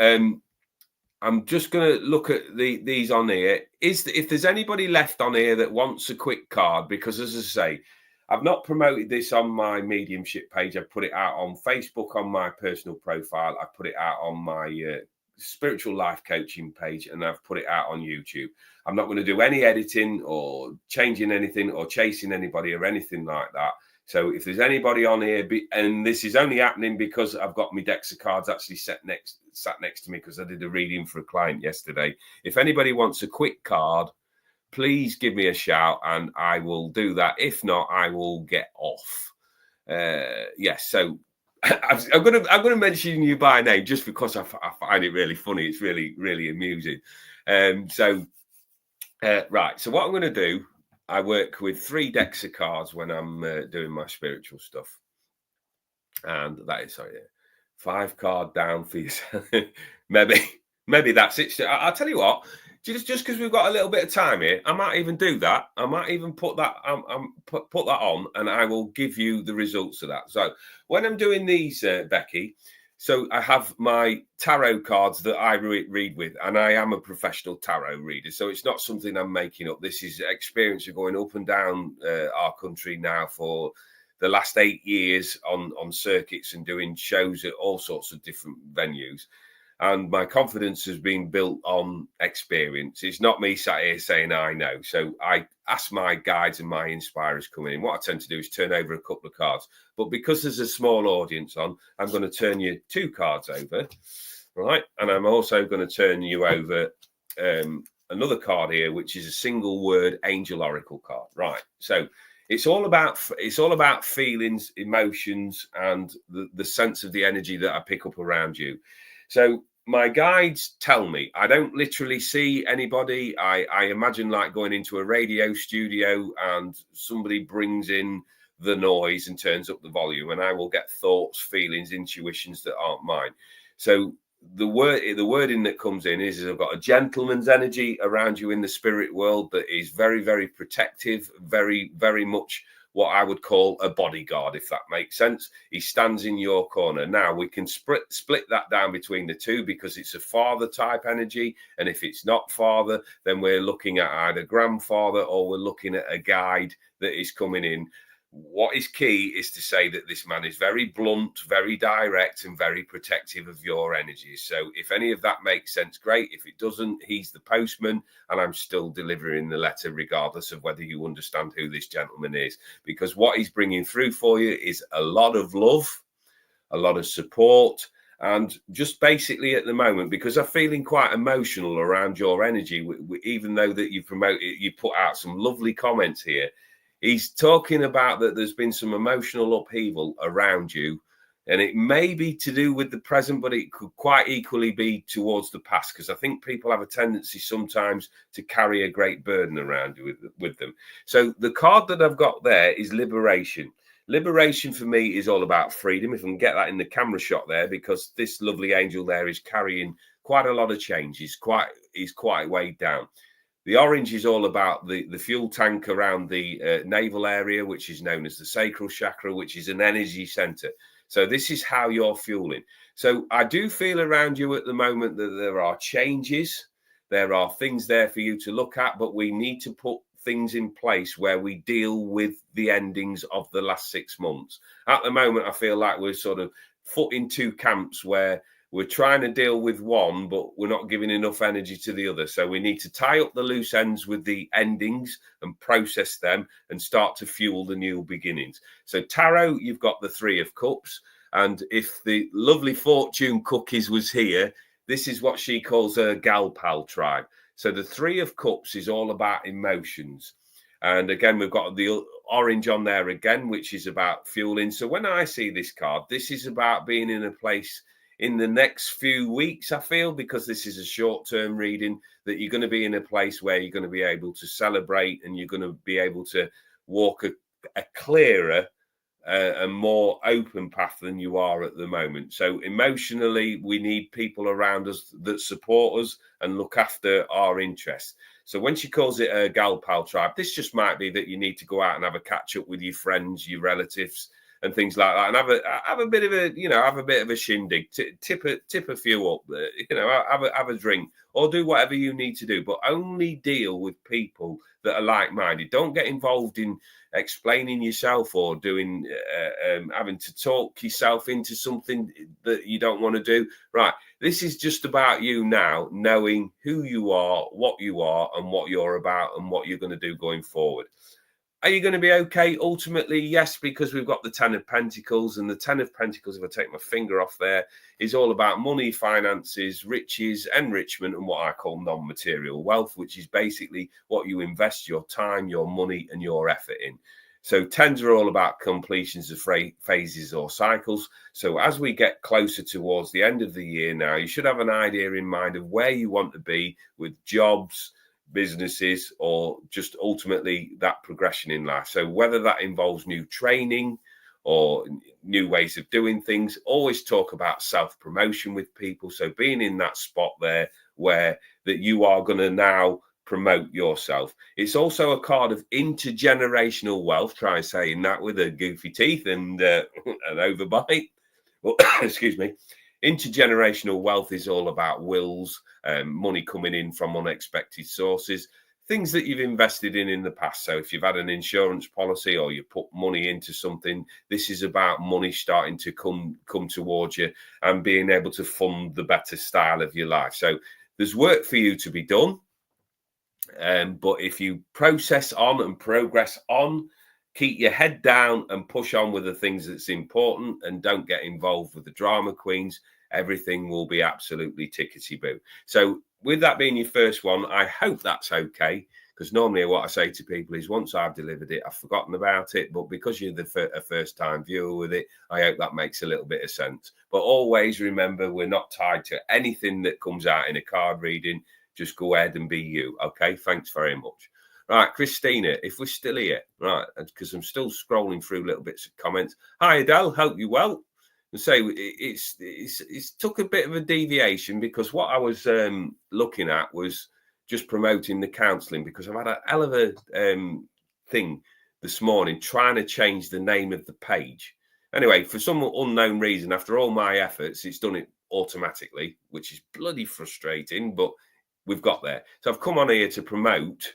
Speaker 1: I'm just going to look at these on here. If there's anybody left on here that wants a quick card, because as I say, I've not promoted this on my mediumship page. I've put it out on Facebook on my personal profile. I put it out on my spiritual life coaching page, and I've put it out on YouTube. I'm not going to do any editing or changing anything or chasing anybody or anything like that. So if there's anybody on here, and this is only happening because I've got my decks of cards actually sat next to me because I did a reading for a client yesterday. If anybody wants a quick card, please give me a shout and I will do that. If not, I will get off. Yes, so I'm gonna mention you by name just because I find it really funny. It's really, really amusing. Right. So what I'm going to do, I work with 3 decks of cards when I'm doing my spiritual stuff. And that is, 5 card down for yourself. maybe that's it. I'll tell you what, just because we've got a little bit of time here, I might even do that. I might even put that put that on, and I will give you the results of that. So when I'm doing these, Becky, so I have my tarot cards that I read with, and I am a professional tarot reader. So it's not something I'm making up. This is experience of going up and down our country now for the last 8 years on circuits and doing shows at all sorts of different venues. And my confidence has been built on experience. It's not me sat here saying I know. So I ask my guides and my inspirers coming in. What I tend to do is turn over a couple of cards. But because there's a small audience on, I'm going to turn you 2 cards over, right? And I'm also going to turn you over another card here, which is a single word angel oracle card, right? So it's all about feelings, emotions, and the sense of the energy that I pick up around you. So my guides tell me, I don't literally see anybody. I imagine like going into a radio studio and somebody brings in the noise and turns up the volume, and I will get thoughts, feelings, intuitions that aren't mine. So the wording that comes in is I've got a gentleman's energy around you in the spirit world that is very, very protective, very, very much what I would call a bodyguard, if that makes sense. He stands in your corner. Now, we can split that down between the two because it's a father type energy. And if it's not father, then we're looking at either grandfather or we're looking at a guide that is coming in. What is key is to say that this man is very blunt, very direct, and very protective of your energies. So if any of that makes sense, great. If it doesn't, he's the postman, and I'm still delivering the letter regardless of whether you understand who this gentleman is. Because what he's bringing through for you is a lot of love, a lot of support, and just basically at the moment, because I'm feeling quite emotional around your energy, even though that you put out some lovely comments here. He's talking about that there's been some emotional upheaval around you, and it may be to do with the present, but it could quite equally be towards the past, because I think people have a tendency sometimes to carry a great burden around with them. So the card that I've got there is liberation. Liberation for me is all about freedom, if I can get that in the camera shot there, because this lovely angel there is carrying quite a lot of change. He's quite weighed down. The orange is all about the fuel tank around the navel area, which is known as the sacral chakra, which is an energy center. So this is how you're fueling. So I do feel around you at the moment that there are changes. There are things there for you to look at, but we need to put things in place where we deal with the endings of the last 6 months. At the moment, I feel like we're sort of foot in two camps where we're trying to deal with one, but we're not giving enough energy to the other. So we need to tie up the loose ends with the endings and process them and start to fuel the new beginnings. So tarot, you've got the Three of Cups. And if the lovely Fortune Cookies was here, this is what she calls her gal pal tribe. So the Three of Cups is all about emotions. And again, we've got the orange on there again, which is about fueling. So when I see this card, this is about being in a place in the next few weeks, I feel, because this is a short-term reading, that you're going to be in a place where you're going to be able to celebrate and you're going to be able to walk a clearer a more open path than you are at the moment. So emotionally, we need people around us that support us and look after our interests. So when she calls it a gal pal tribe, this just might be that you need to go out and have a catch up with your friends, your relatives, and things like that, and have a bit of a, you know, have a bit of a shindig, tip a few up, you know, have a drink, or do whatever you need to do, but only deal with people that are like-minded. Don't get involved in explaining yourself or doing having to talk yourself into something that you don't want to do. Right, this is just about you now knowing who you are, what you are, and what you're about, and what you're going to do going forward. Are you going to be okay? Ultimately, yes, because we've got the Ten of Pentacles, and the Ten of Pentacles, if I take my finger off there, is all about money, finances, riches, enrichment, and what I call non-material wealth, which is basically what you invest your time, your money, and your effort in. So tens are all about completions of phases or cycles. So as we get closer towards the end of the year now, you should have an idea in mind of where you want to be with jobs, businesses, or just ultimately that progression in life. So whether that involves new training or new ways of doing things, always talk about self-promotion with people. So being in that spot there where that you are going to now promote yourself. It's also a card of intergenerational wealth. Try saying that with a goofy teeth and an overbite. Well, excuse me. Intergenerational wealth is all about wills, money coming in from unexpected sources, things that you've invested in the past. So if you've had an insurance policy or you put money into something, this is about money starting to come towards you and being able to fund the better style of your life. So there's work for you to be done. But if you process on and progress on, keep your head down and push on with the things that's important and don't get involved with the drama queens, everything will be absolutely tickety-boo. So with that being your first one, I hope that's okay, because normally what I say to people is once I've delivered it, I've forgotten about it. But because you're a first-time viewer with it, I hope that makes a little bit of sense. But always remember, we're not tied to anything that comes out in a card reading. Just go ahead and be you. Okay, thanks very much. Right, Christina, if we're still here, right, because I'm still scrolling through little bits of comments. Hi, Adele, hope you're well. And say it's took a bit of a deviation, because what I was looking at was just promoting the counselling, because I've had a hell of a thing this morning trying to change the name of the page. Anyway, for some unknown reason, after all my efforts, it's done it automatically, which is bloody frustrating, but we've got there. So I've come on here to promote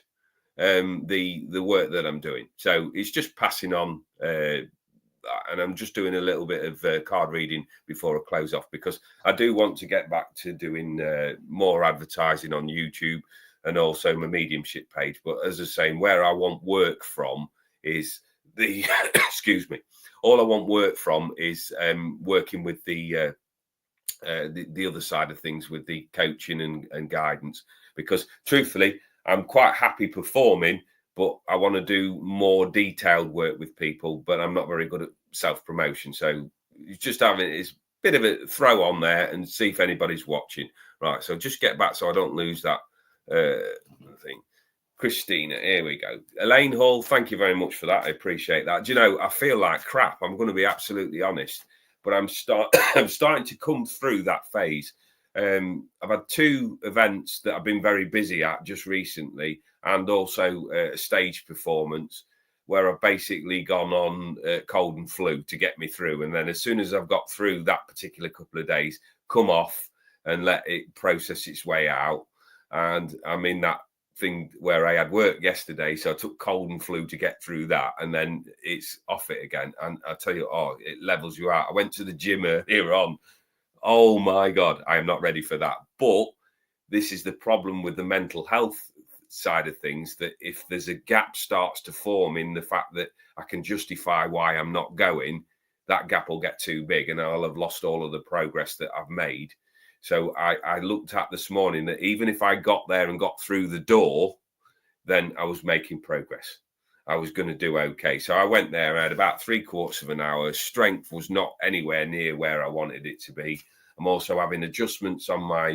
Speaker 1: the work that I'm doing. So it's just passing on, and I'm just doing a little bit of card reading before I close off, because I do want to get back to doing more advertising on YouTube and also my mediumship page. But as I was saying, where I want work from is the excuse me, all I want work from is working with the other side of things, with the coaching and guidance, because truthfully, I'm quite happy performing, but I want to do more detailed work with people, but I'm not very good at self-promotion. So just having it's a bit of a throw on there and see if anybody's watching. Right, so just get back so I don't lose that thing. Christina, here we go. Elaine Hall, thank you very much for that. I appreciate that. Do you know, I feel like crap. I'm going to be absolutely honest, but I'm starting to come through that phase. I've had 2 events that I've been very busy at just recently, and also a stage performance where I've basically gone on cold and flu to get me through. And then as soon as I've got through that particular couple of days, come off and let it process its way out. And I'm in that thing where I had work yesterday, so I took cold and flu to get through that, and then it's off it again. And I tell you, it levels you out. I went to the gym earlier on. Oh my God, I am not ready for that. But this is the problem with the mental health side of things, that if there's a gap starts to form in the fact that I can justify why I'm not going, that gap will get too big and I'll have lost all of the progress that I've made. So I looked at this morning that even if I got there and got through the door, then I was making progress. I was going to do okay. So I went there, I had about 3/4 of an hour. Strength was not anywhere near where I wanted it to be. I'm also having adjustments on my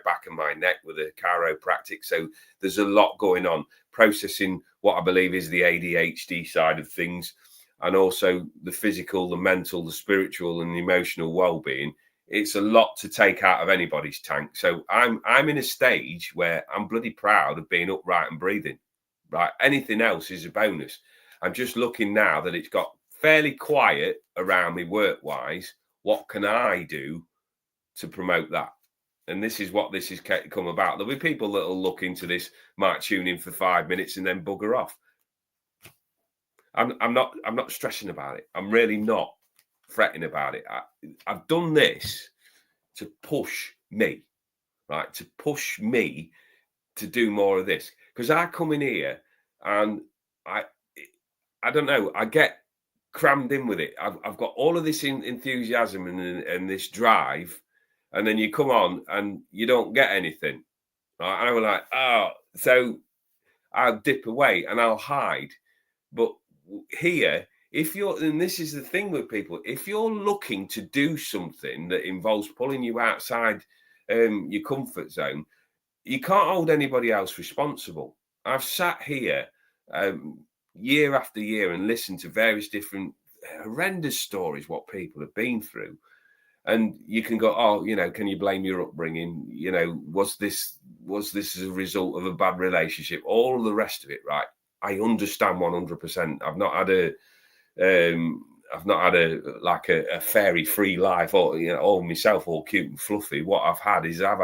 Speaker 1: back and my neck with a chiropractic. So there's a lot going on, processing what I believe is the ADHD side of things, and also the physical, the mental, the spiritual and the emotional well-being. It's a lot to take out of anybody's tank. So I'm in a stage where I'm bloody proud of being upright and breathing, right? Anything else is a bonus. I'm just looking now that it's got fairly quiet around me work-wise. What can I do to promote that? And this is what this has come about. There'll be people that will look into this, might tune in for 5 minutes and then bugger off. I'm not stressing about it. I'm really not fretting about it. I've done this to push me, right? To push me to do more of this. Because I come in here and I don't know, I get crammed in with it. I've got all of this enthusiasm and this drive, and then you come on and you don't get anything. Right? And I'm like, so I'll dip away and I'll hide. But here, if you're, and this is the thing with people, if you're looking to do something that involves pulling you outside your comfort zone, you can't hold anybody else responsible. I've sat here year after year and listened to various different horrendous stories, what people have been through. And you can go, can you blame your upbringing? Was this as a result of a bad relationship? All of the rest of it, right? I understand 100%. I've not had a fairy-free life, or all myself, all cute and fluffy. What I've had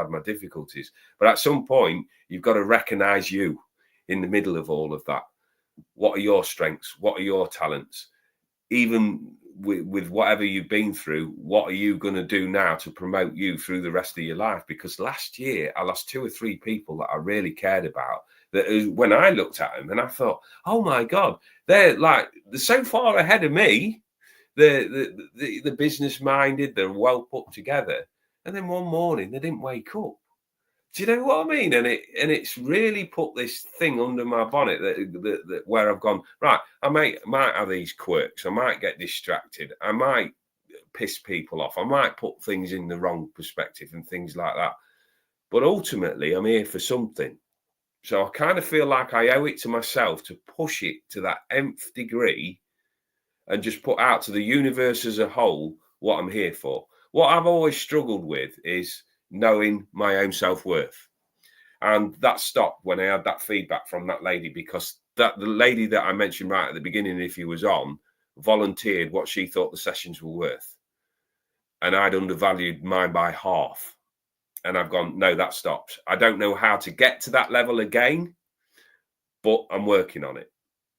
Speaker 1: my difficulties. But at some point, you've got to recognise you in the middle of all of that. What are your strengths? What are your talents? Even with whatever you've been through, what are you going to do now to promote you through the rest of your life? Because last year, I lost 2 or 3 people that I really cared about. That when I looked at them and I thought, oh my God, they're so far ahead of me. The business minded, they're well put together. And then one morning they didn't wake up. Do you know what I mean? And it's really put this thing under my bonnet that where I've gone, right, I might have these quirks. I might get distracted. I might piss people off. I might put things in the wrong perspective and things like that. But ultimately, I'm here for something. So I kind of feel like I owe it to myself to push it to that nth degree and just put out to the universe as a whole what I'm here for. What I've always struggled with is knowing my own self-worth. And that stopped when I had that feedback from that lady, because the lady that I mentioned right at the beginning, if you was on, volunteered what she thought the sessions were worth. And I'd undervalued mine by half. And I've gone, no, that stops. I don't know how to get to that level again, but I'm working on it.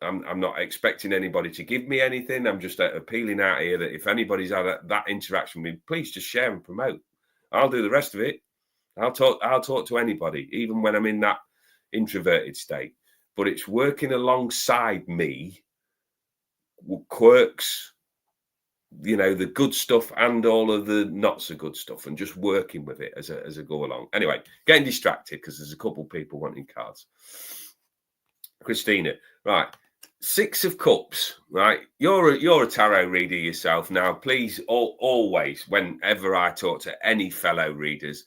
Speaker 1: I'm not expecting anybody to give me anything. I'm just appealing out here that if anybody's had that interaction with me, please just share and promote. I'll do the rest of it. I'll talk to anybody, even when I'm in that introverted state. But it's working alongside me, quirks, the good stuff and all of the not so good stuff, and just working with it as I go along. Anyway, getting distracted because there's a couple of people wanting cards. Christina, right. 6 of Cups, right? You're a tarot reader yourself. Now, please, always, whenever I talk to any fellow readers,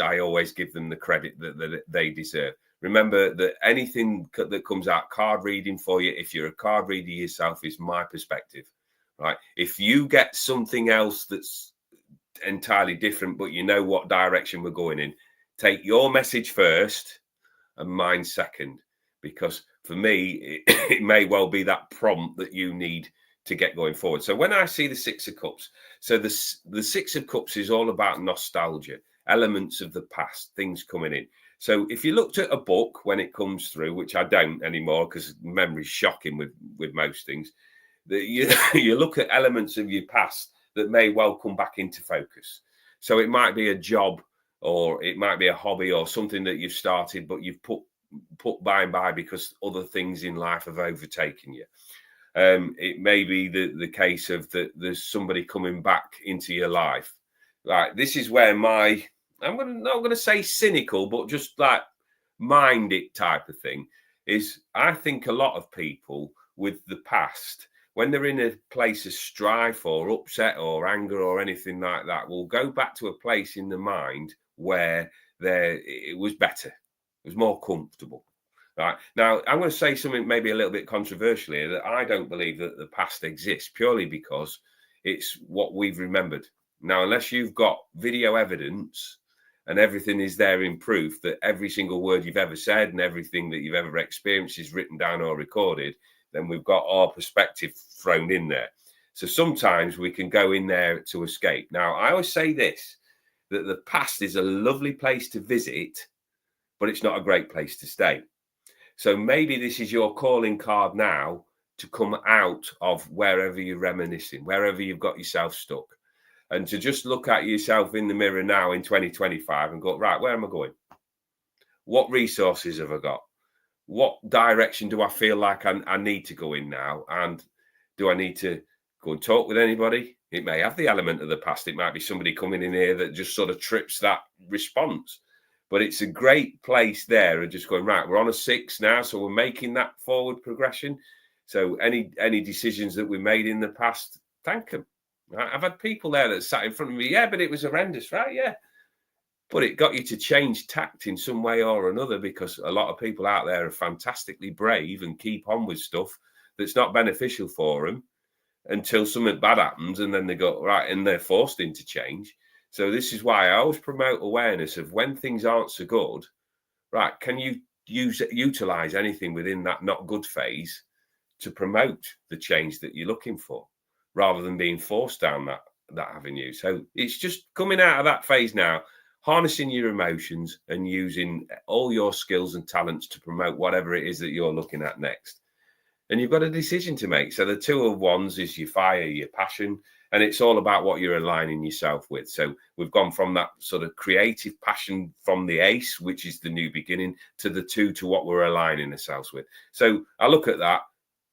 Speaker 1: I always give them the credit that they deserve. Remember that anything that comes out card reading for you, if you're a card reader yourself, is my perspective, right? If you get something else that's entirely different, but you know what direction we're going in, take your message first and mine second, because for me, it may well be that prompt that you need to get going forward. So when I see the Six of Cups, so the Six of Cups is all about nostalgia, elements of the past, things coming in. So if you looked at a book when it comes through, which I don't anymore because memory's shocking with most things, that you look at elements of your past that may well come back into focus. So it might be a job, or it might be a hobby, or something that you've started but you've put by and by because other things in life have overtaken you. It may be the case of that there's somebody coming back into your life. Like, this is where I'm not going to say cynical, but just like mind it type of thing is, I think a lot of people with the past, when they're in a place of strife or upset or anger or anything like that, will go back to a place in the mind where it was better, it was more comfortable. Right. Now, I'm going to say something maybe a little bit controversial here, that I don't believe that the past exists purely because it's what we've remembered. Now, unless you've got video evidence and everything is there in proof that every single word you've ever said and everything that you've ever experienced is written down or recorded, then we've got our perspective thrown in there. So sometimes we can go in there to escape. Now, I always say this, that the past is a lovely place to visit, but it's not a great place to stay. So maybe this is your calling card now to come out of wherever you're reminiscing, wherever you've got yourself stuck, and to just look at yourself in the mirror now in 2025 and go, right, where am I going? What resources have I got? What direction do I feel like I need to go in now? And do I need to go and talk with anybody? It may have the element of the past. It might be somebody coming in here that just sort of trips that response. But it's a great place there and just going, right, we're on a 6 now, so we're making that forward progression. So any decisions that we made in the past, thank them. Right? I've had people there that sat in front of me, yeah, but it was horrendous, right? Yeah. But it got you to change tact in some way or another, because a lot of people out there are fantastically brave and keep on with stuff that's not beneficial for them until something bad happens, and then they go, right, and they're forced into change. So this is why I always promote awareness of when things aren't so good, right, can you utilize anything within that not good phase to promote the change that you're looking for, rather than being forced down that avenue. So it's just coming out of that phase now, harnessing your emotions and using all your skills and talents to promote whatever it is that you're looking at next. And you've got a decision to make. So the 2 of Wands is your fire, your passion, and it's all about what you're aligning yourself with. So we've gone from that sort of creative passion from the Ace, which is the new beginning, to the 2 to what we're aligning ourselves with. So I look at that,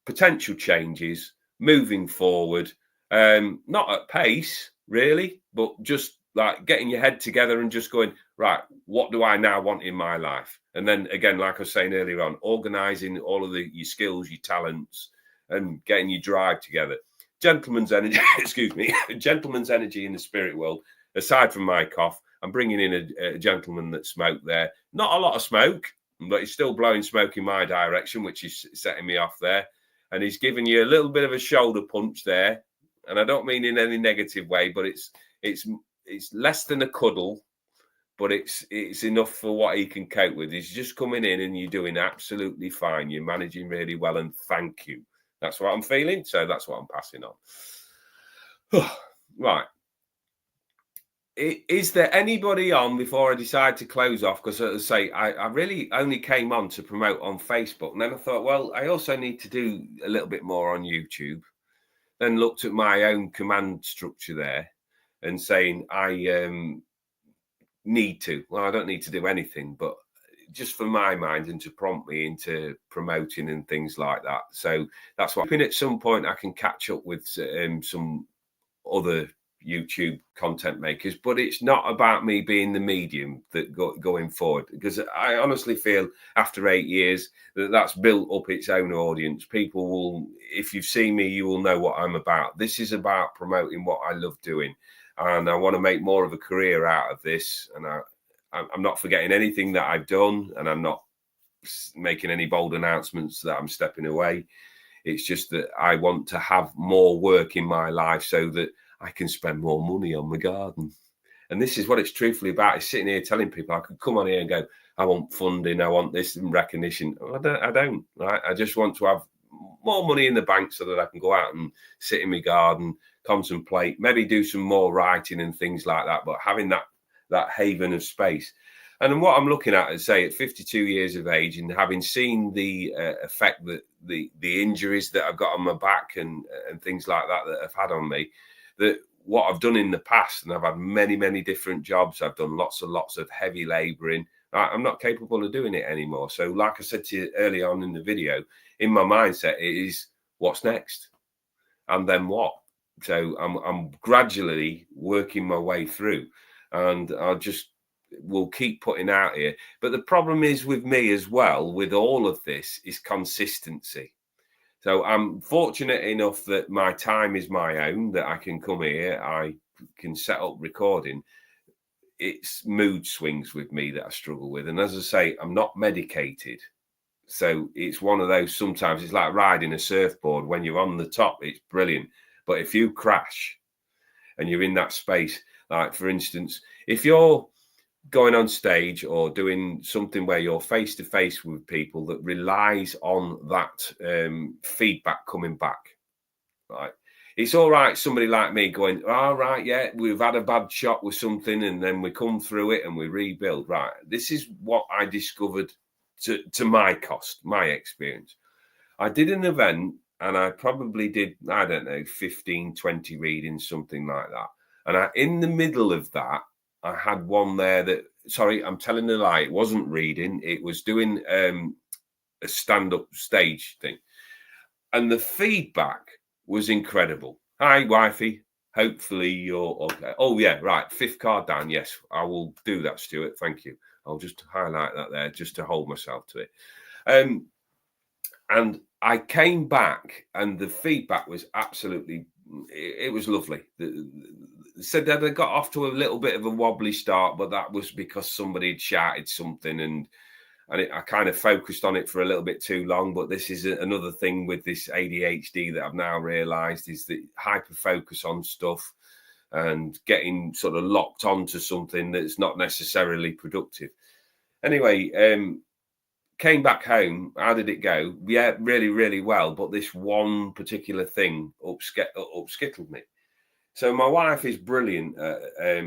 Speaker 1: potential changes, moving forward, not at pace, really, but just like getting your head together and just going, right, what do I now want in my life? And then again, like I was saying earlier on, organizing all of your skills, your talents, and getting your drive together. Gentleman's energy, excuse me, gentleman's energy in the spirit world. Aside from my cough, I'm bringing in a gentleman that smoked there. Not a lot of smoke, but he's still blowing smoke in my direction, which is setting me off there. And he's giving you a little bit of a shoulder punch there. And I don't mean in any negative way, but it's less than a cuddle, but it's enough for what he can cope with. He's just coming in and you're doing absolutely fine. You're managing really well, and thank you. That's what I'm feeling, so that's what I'm passing on. Right. Is there anybody on before I decide to close off? Because as I say, I really only came on to promote on Facebook. And then I thought, well, I also need to do a little bit more on YouTube. Then looked at my own command structure there and saying I need to. Well, I don't need to do anything, but just for my mind and to prompt me into promoting and things like that. So that's why I'm hoping at some point I can catch up with some other YouTube content makers, but it's not about me being the medium that going forward, because I honestly feel after 8 years that's built up its own audience. People will, if you've seen me, you will know what I'm about. This is about promoting what I love doing, and I want to make more of a career out of this. And I'm not forgetting anything that I've done, and I'm not making any bold announcements that I'm stepping away. It's just that I want to have more work in my life so that I can spend more money on my garden. And this is what it's truthfully about, is sitting here telling people I could come on here and go, I want funding, I want this and recognition. I don't, right? I just want to have more money in the bank so that I can go out and sit in my garden, contemplate, maybe do some more writing and things like that, but having that haven of space. And what I'm looking at is, say, at 52 years of age, and having seen the effect that the injuries that I've got on my back and things like that have had on me, that what I've done in the past, and I've had many different jobs, I've done lots and lots of heavy labouring, I'm not capable of doing it anymore. So like I said to you early on in the video, in my mindset, it is what's next and then what. So I'm gradually working my way through, and I just will keep putting out here. But the problem is with me as well, with all of this, is consistency. So I'm fortunate enough that my time is my own, that I can come here, I can set up recording. It's mood swings with me that I struggle with. And as I say, I'm not medicated. So it's one of those, sometimes it's like riding a surfboard. When you're on the top, it's brilliant. But if you crash and you're in that space, like for instance, if you're going on stage or doing something where you're face to face with people that relies on that feedback coming back, right? It's all right, somebody like me going, all right, yeah, we've had a bad shot with something and then we come through it and we rebuild. Right. This is what I discovered to my cost, my experience. I did an event and I probably did, I don't know, 15, 20 readings, something like that. And in the middle of that, I had one there that, sorry, I'm telling a lie. It wasn't reading. It was doing a stand-up stage thing. And the feedback was incredible. Hi, wifey. Hopefully you're okay. Oh, yeah, right. 5th card down. Yes, I will do that, Stuart. Thank you. I'll just highlight that there just to hold myself to it. And I came back and the feedback was absolutely, it was lovely. Said that I got off to a little bit of a wobbly start, but that was because somebody had shouted something and I kind of focused on it for a little bit too long. But this is another thing with this ADHD that I've now realised, is that hyper focus on stuff and getting sort of locked onto something that's not necessarily productive. Anyway, came back home. How did it go? Yeah, really well. But this one particular thing upskittled me. So my wife is brilliant at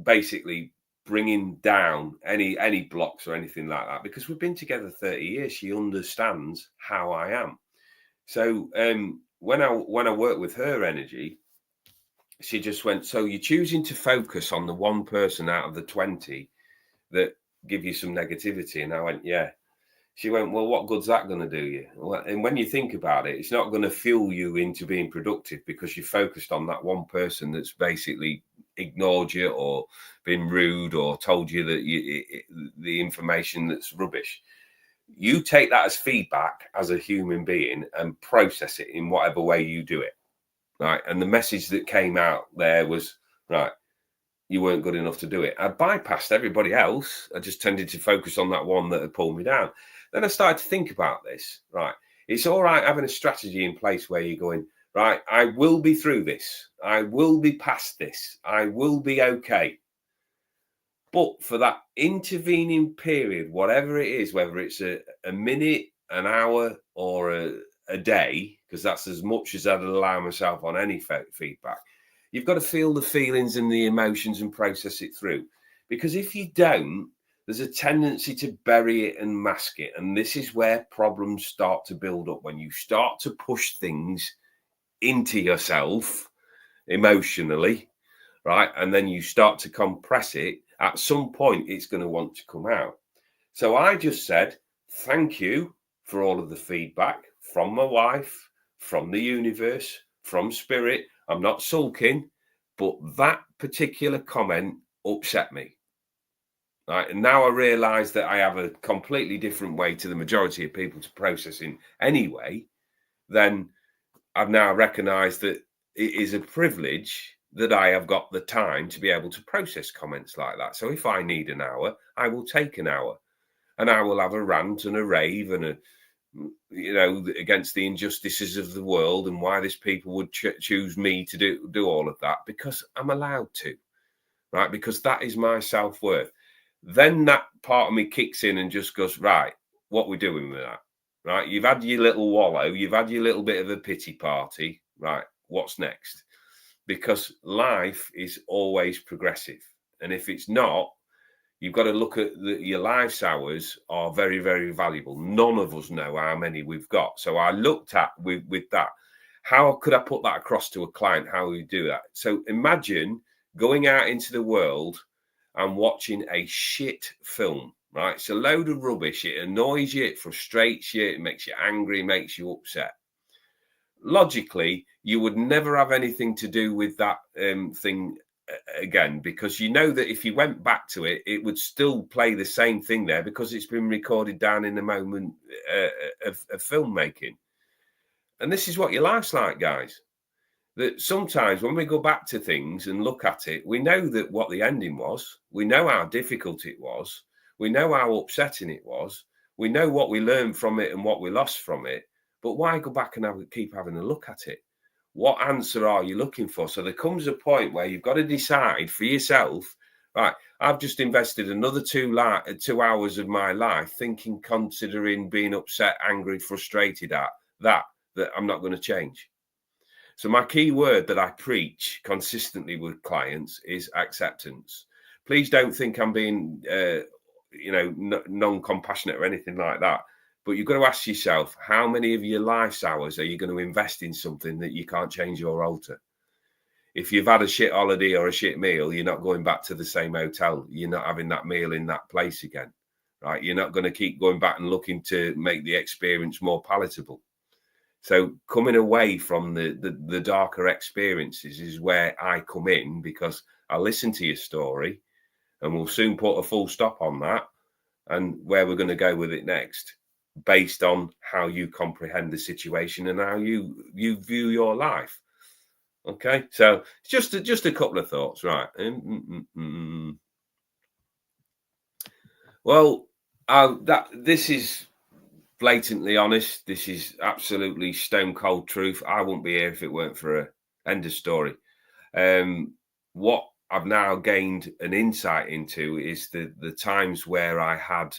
Speaker 1: basically bringing down any blocks or anything like that, because we've been together 30 years. She understands how I am. So when I work with her energy, she just went, so you're choosing to focus on the one person out of the 20 that give you some negativity. And I went, yeah. She went, well, what good's that going to do you? And when you think about it, it's not going to fuel you into being productive, because you focused on that one person that's basically ignored you or been rude or told you that the information that's rubbish. You take that as feedback as a human being and process it in whatever way you do it, right? And the message that came out there was, right, you weren't good enough to do it. I bypassed everybody else. I just tended to focus on that one that had pulled me down. Then I started to think about this, right? It's all right having a strategy in place where you're going, right, I will be through this. I will be past this. I will be okay. But for that intervening period, whatever it is, whether it's a minute, an hour, or a day, because that's as much as I'd allow myself on any feedback, you've got to feel the feelings and the emotions and process it through. Because if you don't, there's a tendency to bury it and mask it. And this is where problems start to build up. When you start to push things into yourself emotionally, right? And then you start to compress it, at some point, it's going to want to come out. So I just said, thank you for all of the feedback from my wife, from the universe, from spirit. I'm not sulking, but that particular comment upset me. Right? And now I realise that I have a completely different way to the majority of people to processing anyway. Then I've now recognised that it is a privilege that I have got the time to be able to process comments like that. So if I need an hour, I will take an hour, and I will have a rant and a rave and against the injustices of the world and why this people would choose me to do all of that, because I'm allowed to. right? Because that is my self-worth. Then that part of me kicks in and just goes, right, what we doing with that? Right? You've had your little wallow, you've had your little bit of a pity party, right? What's next? Because life is always progressive. And if it's not, you've got to look at your life's hours are very, very valuable. None of us know how many we've got. So I looked at with that, how could I put that across to a client? How we do that? So imagine going out into the world and watching a shit film, right? It's a load of rubbish. It annoys you, it frustrates you, it makes you angry, makes you upset. Logically, you would never have anything to do with that thing again, because you know that if you went back to it, it would still play the same thing there because it's been recorded down in the moment of filmmaking. And this is what your life's like, guys. That sometimes when we go back to things and look at it, we know that what the ending was. We know how difficult it was. We know how upsetting it was. We know what we learned from it and what we lost from it. But why go back and keep having a look at it? What answer are you looking for? So there comes a point where you've got to decide for yourself, right, I've just invested another 2 hours of my life thinking, considering being upset, angry, frustrated at that I'm not going to change. So my key word that I preach consistently with clients is acceptance. Please don't think I'm being, non-compassionate or anything like that. But you've got to ask yourself, how many of your life's hours are you going to invest in something that you can't change or alter? If you've had a shit holiday or a shit meal, you're not going back to the same hotel. You're not having that meal in that place again, right? You're not going to keep going back and looking to make the experience more palatable. So coming away from the darker experiences is where I come in, because I listen to your story and we'll soon put a full stop on that and where we're going to go with it next, based on how you comprehend the situation and how you view your life. Okay, so just a couple of thoughts, right? Well, this is blatantly honest. This is absolutely stone cold truth. I wouldn't be here if it weren't for a end of story. What I've now gained an insight into is the times where I had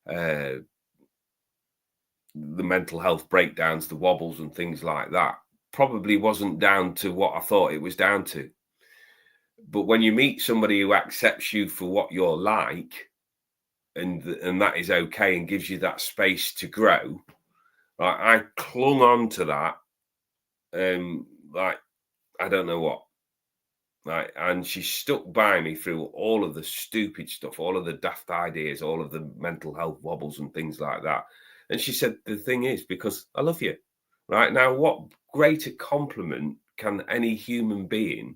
Speaker 1: the mental health breakdowns, the wobbles and things like that, probably wasn't down to what I thought it was down to. But when you meet somebody who accepts you for what you're like, and that is okay, and gives you that space to grow, right? I clung on to that, like I don't know what, right? And she stuck by me through all of the stupid stuff, all of the daft ideas, all of the mental health wobbles and things like that. And she said, the thing is, because I love you, right? Now, what greater compliment can any human being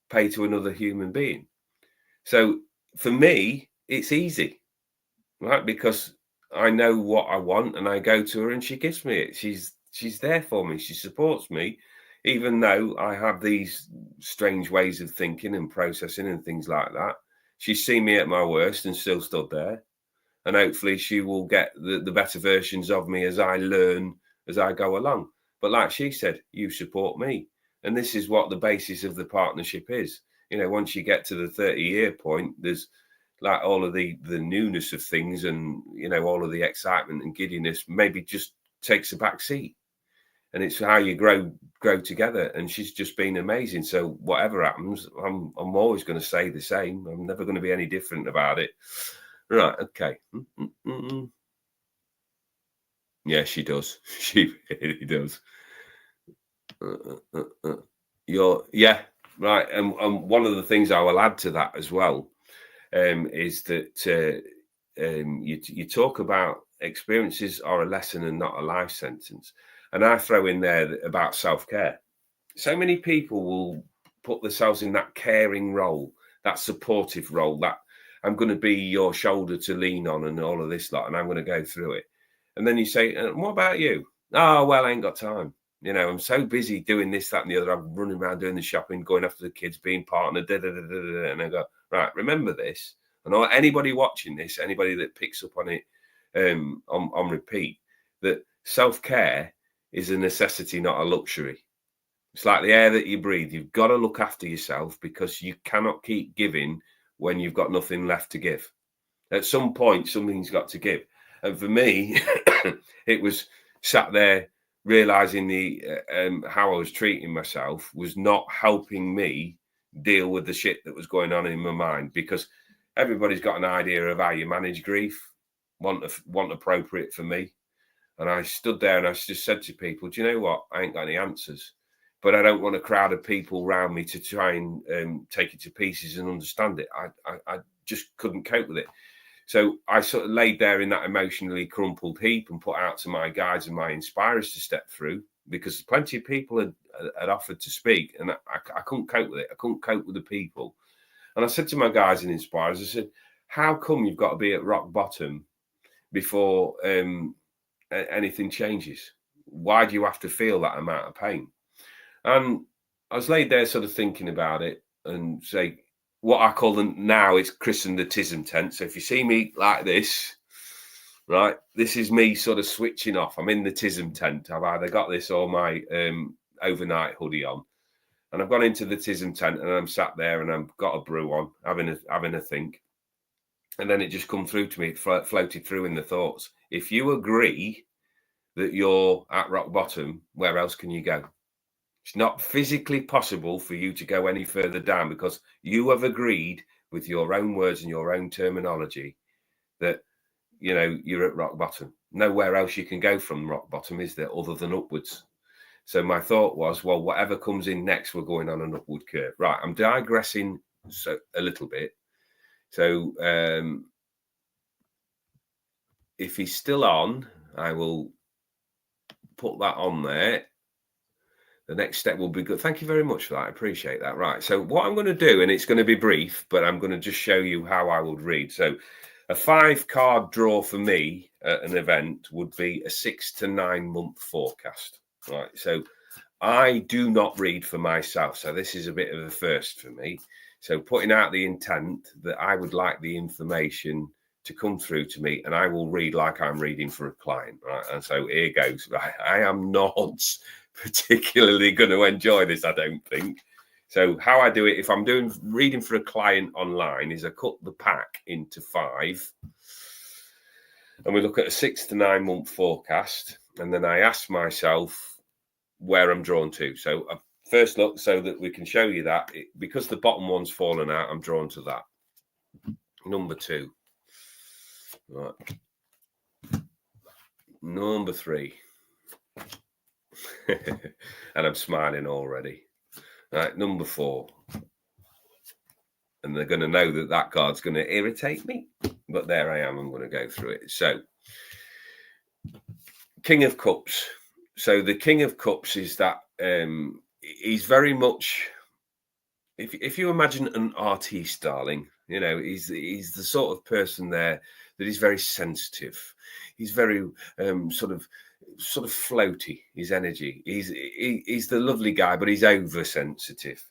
Speaker 1: pay to another human being? So for me, it's easy, right? Because I know what I want and I go to her and she gives me it. She's there for me. She supports me, even though I have these strange ways of thinking and processing and things like that. She's seen me at my worst and still stood there. And hopefully she will get the better versions of me as I learn, as I go along. But like she said, you support me. And this is what the basis of the partnership is. You know, once you get to the 30-year point, there's like all of the newness of things and, you know, all of the excitement and giddiness maybe just takes a back seat. And it's how you grow together. And she's just been amazing. So whatever happens, I'm always going to say the same. I'm never going to be any different about it. Right. Okay. Yeah, she does. She really does. Yeah, right. And one of the things I will add to that as well is that you talk about experiences are a lesson and not a life sentence. And I throw in there about self-care. So many people will put themselves in that caring role, that supportive role, that I'm going to be your shoulder to lean on and all of this lot, and I'm going to go through it. And then you say, what about you? Oh, well, I ain't got time. You know, I'm so busy doing this, that, and the other. I'm running around doing the shopping, going after the kids, being partner, and I go, right, remember this. And anybody watching this, anybody that picks up on it on repeat, that self-care is a necessity, not a luxury. It's like the air that you breathe. You've got to look after yourself, because you cannot keep giving when you've got nothing left to give. At some point, something's got to give. And for me, it was sat there realizing how I was treating myself was not helping me deal with the shit that was going on in my mind, because everybody's got an idea of how you manage grief, want appropriate for me. And I stood there and I just said to people, do you know what? I ain't got any answers, but I don't want a crowd of people around me to try and take it to pieces and understand it. I just couldn't cope with it. So I sort of laid there in that emotionally crumpled heap and put out to my guides and my inspirers to step through, because plenty of people had offered to speak, and I couldn't cope with it. I couldn't cope with the people. And I said to my guides and inspirers, I said, how come you've got to be at rock bottom before anything changes? Why do you have to feel that amount of pain? And I was laid there sort of thinking about it, and say, what I call them now, it's christened the tism tent. So if you see me like this, right, this is me sort of switching off. I'm in the tism tent. I've either got this or my overnight hoodie on, and I've gone into the tism tent and I'm sat there and I've got a brew on, having a think. And then it just come through to me, it floated through in the thoughts. If you agree that you're at rock bottom, where else can you go? It's not physically possible for you to go any further down, because you have agreed with your own words and your own terminology that, you know, you're at rock bottom. Nowhere else you can go from rock bottom, is there, other than upwards? So my thought was, well, whatever comes in next, we're going on an upward curve. Right, I'm digressing a little bit. So if he's still on, I will put that on there. The next step will be good. Thank you very much for that. I appreciate that. Right. So what I'm going to do, and it's going to be brief, but I'm going to just show you how I would read. So a 5-card draw for me at an event would be a 6 to 9 month forecast. Right. So I do not read for myself. So this is a bit of a first for me. So putting out the intent that I would like the information to come through to me, and I will read like I'm reading for a client. Right. And so here goes. Right. I am not particularly going to enjoy this, I don't think. So how I do it, if I'm reading for a client online, is I cut the pack into 5, and we look at a 6 to 9 month forecast, and then I ask myself where I'm drawn to. So first look, so that we can show you that, because the bottom one's fallen out, I'm drawn to that. Number 2. Right. Number 3. And I'm smiling already. Right, number 4. And they're going to know that that card's going to irritate me, but there I am. I'm going to go through it. So, King of Cups. So the King of Cups is that he's very much, if you imagine an artiste, darling, you know, he's the sort of person there that is very sensitive. He's very sort of floaty, his energy. He's the lovely guy, but he's oversensitive.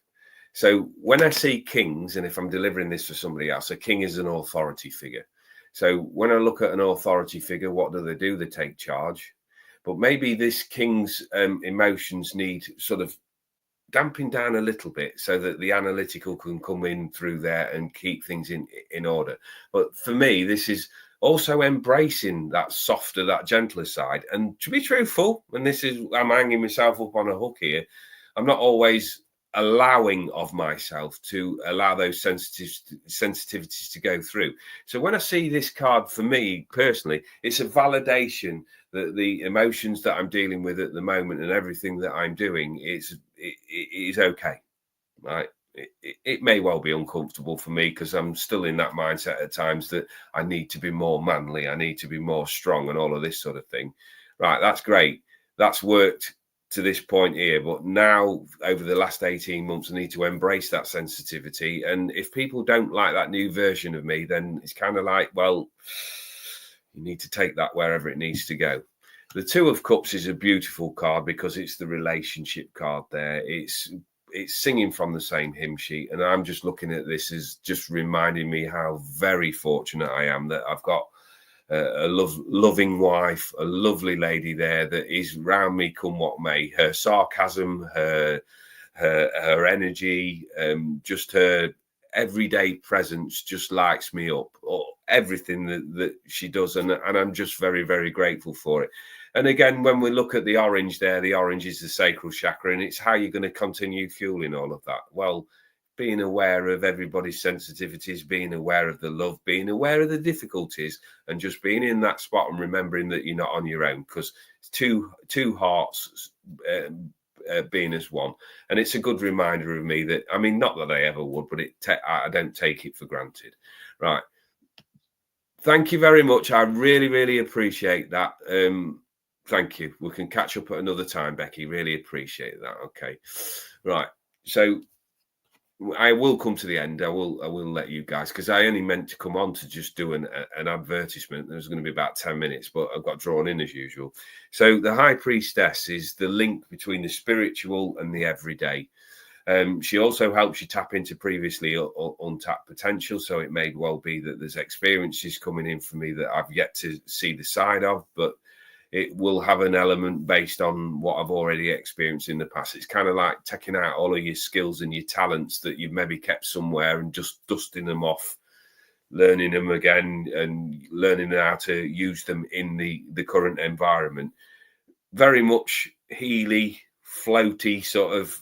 Speaker 1: So when I see kings, and if I'm delivering this for somebody else, a king is an authority figure. So when I look at an authority figure, what do? They take charge. But maybe this king's emotions need sort of damping down a little bit, so that the analytical can come in through there and keep things in order. But for me, this is also embracing that softer, that gentler side. And to be truthful, and this is, I'm hanging myself up on a hook here, I'm not always allowing of myself to allow those sensitivities to go through. So when I see this card, for me personally, it's a validation that the emotions that I'm dealing with at the moment and everything that I'm doing is okay, right? It may well be uncomfortable for me, because I'm still in that mindset at times that I need to be more manly, I need to be more strong, and all of this sort of thing. Right, that's great. That's worked to this point here, but now over the last 18 months, I need to embrace that sensitivity. And if people don't like that new version of me, then it's kind of like, well, you need to take that wherever it needs to go. The 2 of Cups is a beautiful card, because it's the relationship card there. It's singing from the same hymn sheet. And I'm just looking at this as just reminding me how very fortunate I am that I've got a loving wife, a lovely lady there that is round me come what may. Her sarcasm, her energy, just her everyday presence just lights me up, or everything that she does, and I'm just very, very grateful for it. And again, when we look at the orange there, the orange is the sacral chakra, and it's how you're going to continue fueling all of that. Well, being aware of everybody's sensitivities, being aware of the love, being aware of the difficulties, and just being in that spot and remembering that you're not on your own, because it's two hearts being as one. And it's a good reminder of me that, I mean, not that I ever would, but I don't take it for granted. Right. Thank you very much. I really, really appreciate that. Thank you. We can catch up at another time, Becky. Really appreciate that. Okay. Right. So I will come to the end. I will let you guys, because I only meant to come on to just do an advertisement. There's going to be about 10 minutes, but I've got drawn in as usual. So the High Priestess is the link between the spiritual and the everyday. She also helps you tap into previously untapped potential. So it may well be that there's experiences coming in for me that I've yet to see the side of, but it will have an element based on what I've already experienced in the past. It's kind of like taking out all of your skills and your talents that you've maybe kept somewhere and just dusting them off, learning them again and learning how to use them in the current environment. Very much healy, floaty, sort of,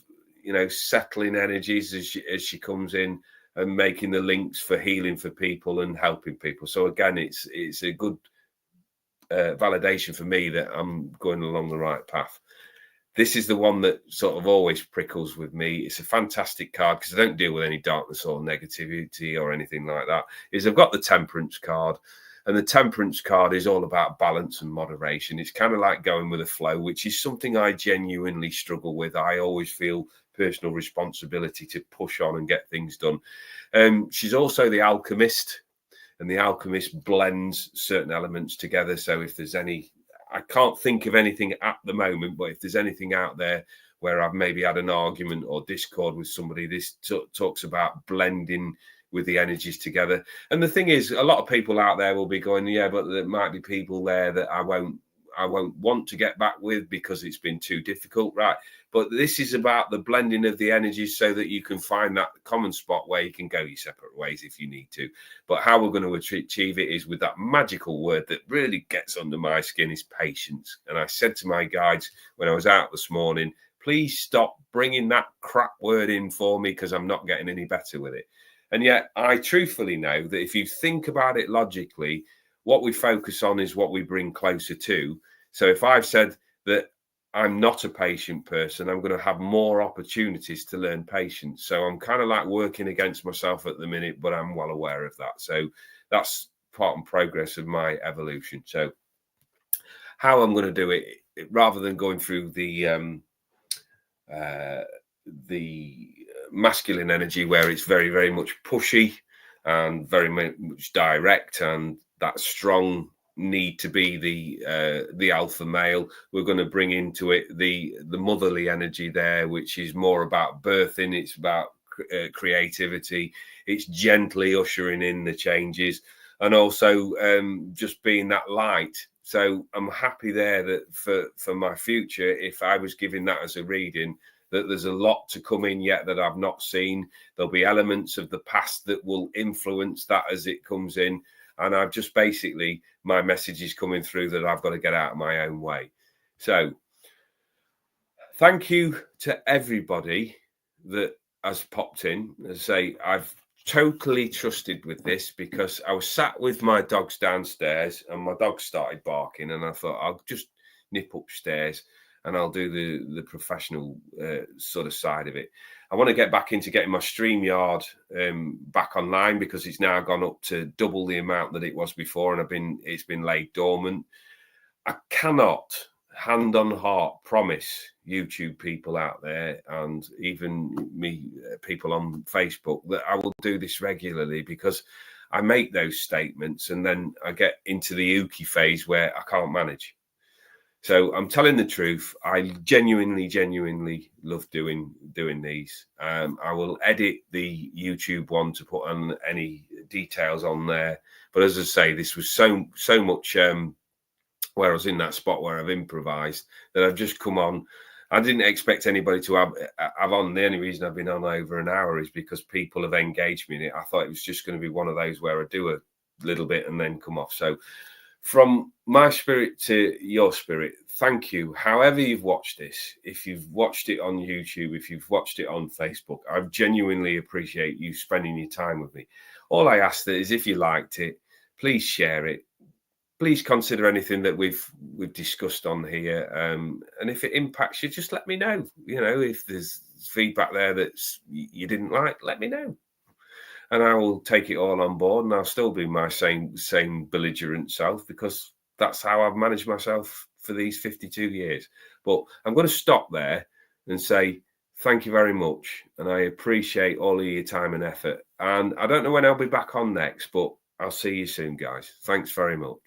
Speaker 1: settling energies as she comes in and making the links for healing for people and helping people. So again, it's a good validation for me that I'm going along the right path. This is the one that sort of always prickles with me. It's a fantastic card because I don't deal with any darkness or negativity or anything like that. I've got the Temperance card, and the Temperance card is all about balance and moderation. It's kind of like going with a flow, which is something I genuinely struggle with. I always feel personal responsibility to push on and get things done. She's also the Alchemist, and the Alchemist blends certain elements together. So if there's I can't think of anything at the moment, but if there's anything out there where I've maybe had an argument or discord with somebody, this talks about blending with the energies together. And the thing is, a lot of people out there will be going, yeah, but there might be people there that I won't want to get back with because it's been too difficult, right? But this is about the blending of the energies so that you can find that common spot where you can go your separate ways if you need to. But how we're going to achieve it is with that magical word that really gets under my skin, is patience. And I said to my guides when I was out this morning, please stop bringing that crap word in for me because I'm not getting any better with it. And yet I truthfully know that if you think about it logically, what we focus on is what we bring closer to. So if I've said that I'm not a patient person, I'm going to have more opportunities to learn patience. So I'm kind of like working against myself at the minute, but I'm well aware of that. So that's part and progress of my evolution. So how I'm going to do it, rather than going through the masculine energy where it's very, very much pushy and very much direct and that strong need to be the alpha male, we're going to bring into it the motherly energy there, which is more about birthing. It's about creativity. It's gently ushering in the changes, and also just being that light. So I'm happy there that for my future, if I was giving that as a reading, that there's a lot to come in yet that I've not seen. There'll be elements of the past that will influence that as it comes in. And I've just basically, my message is coming through that I've got to get out of my own way. So thank you to everybody that has popped in. As I say, I've totally trusted with this because I was sat with my dogs downstairs and my dog started barking, and I thought I'll just nip upstairs and I'll do the professional sort of side of it. I want to get back into getting my StreamYard back online because it's now gone up to double the amount that it was before, and it's been laid dormant. I cannot, hand on heart, promise YouTube people out there and even me, people on Facebook, that I will do this regularly, because I make those statements and then I get into the ookie phase where I can't manage. So I'm telling the truth. I genuinely love doing these. I will edit the YouTube one to put on any details on there. But as I say, this was so much where I was in that spot where I've improvised that I've just come on. I didn't expect anybody to have on. The only reason I've been on over an hour is because people have engaged me in it. I thought it was just going to be one of those where I do a little bit and then come off. So from my spirit to your spirit, thank you. However you've watched this, if you've watched it on YouTube, if you've watched it on Facebook, I genuinely appreciate you spending your time with me. All I ask is if you liked it, please share it. Please consider anything that we've discussed on here, and if it impacts you, just let me know. You know, if there's feedback there that's you didn't like, let me know, and I will take it all on board, and I'll still be my same belligerent self, because that's how I've managed myself for these 52 years. But I'm going to stop there and say thank you very much, and I appreciate all of your time and effort. And I don't know when I'll be back on next, but I'll see you soon, guys. Thanks very much.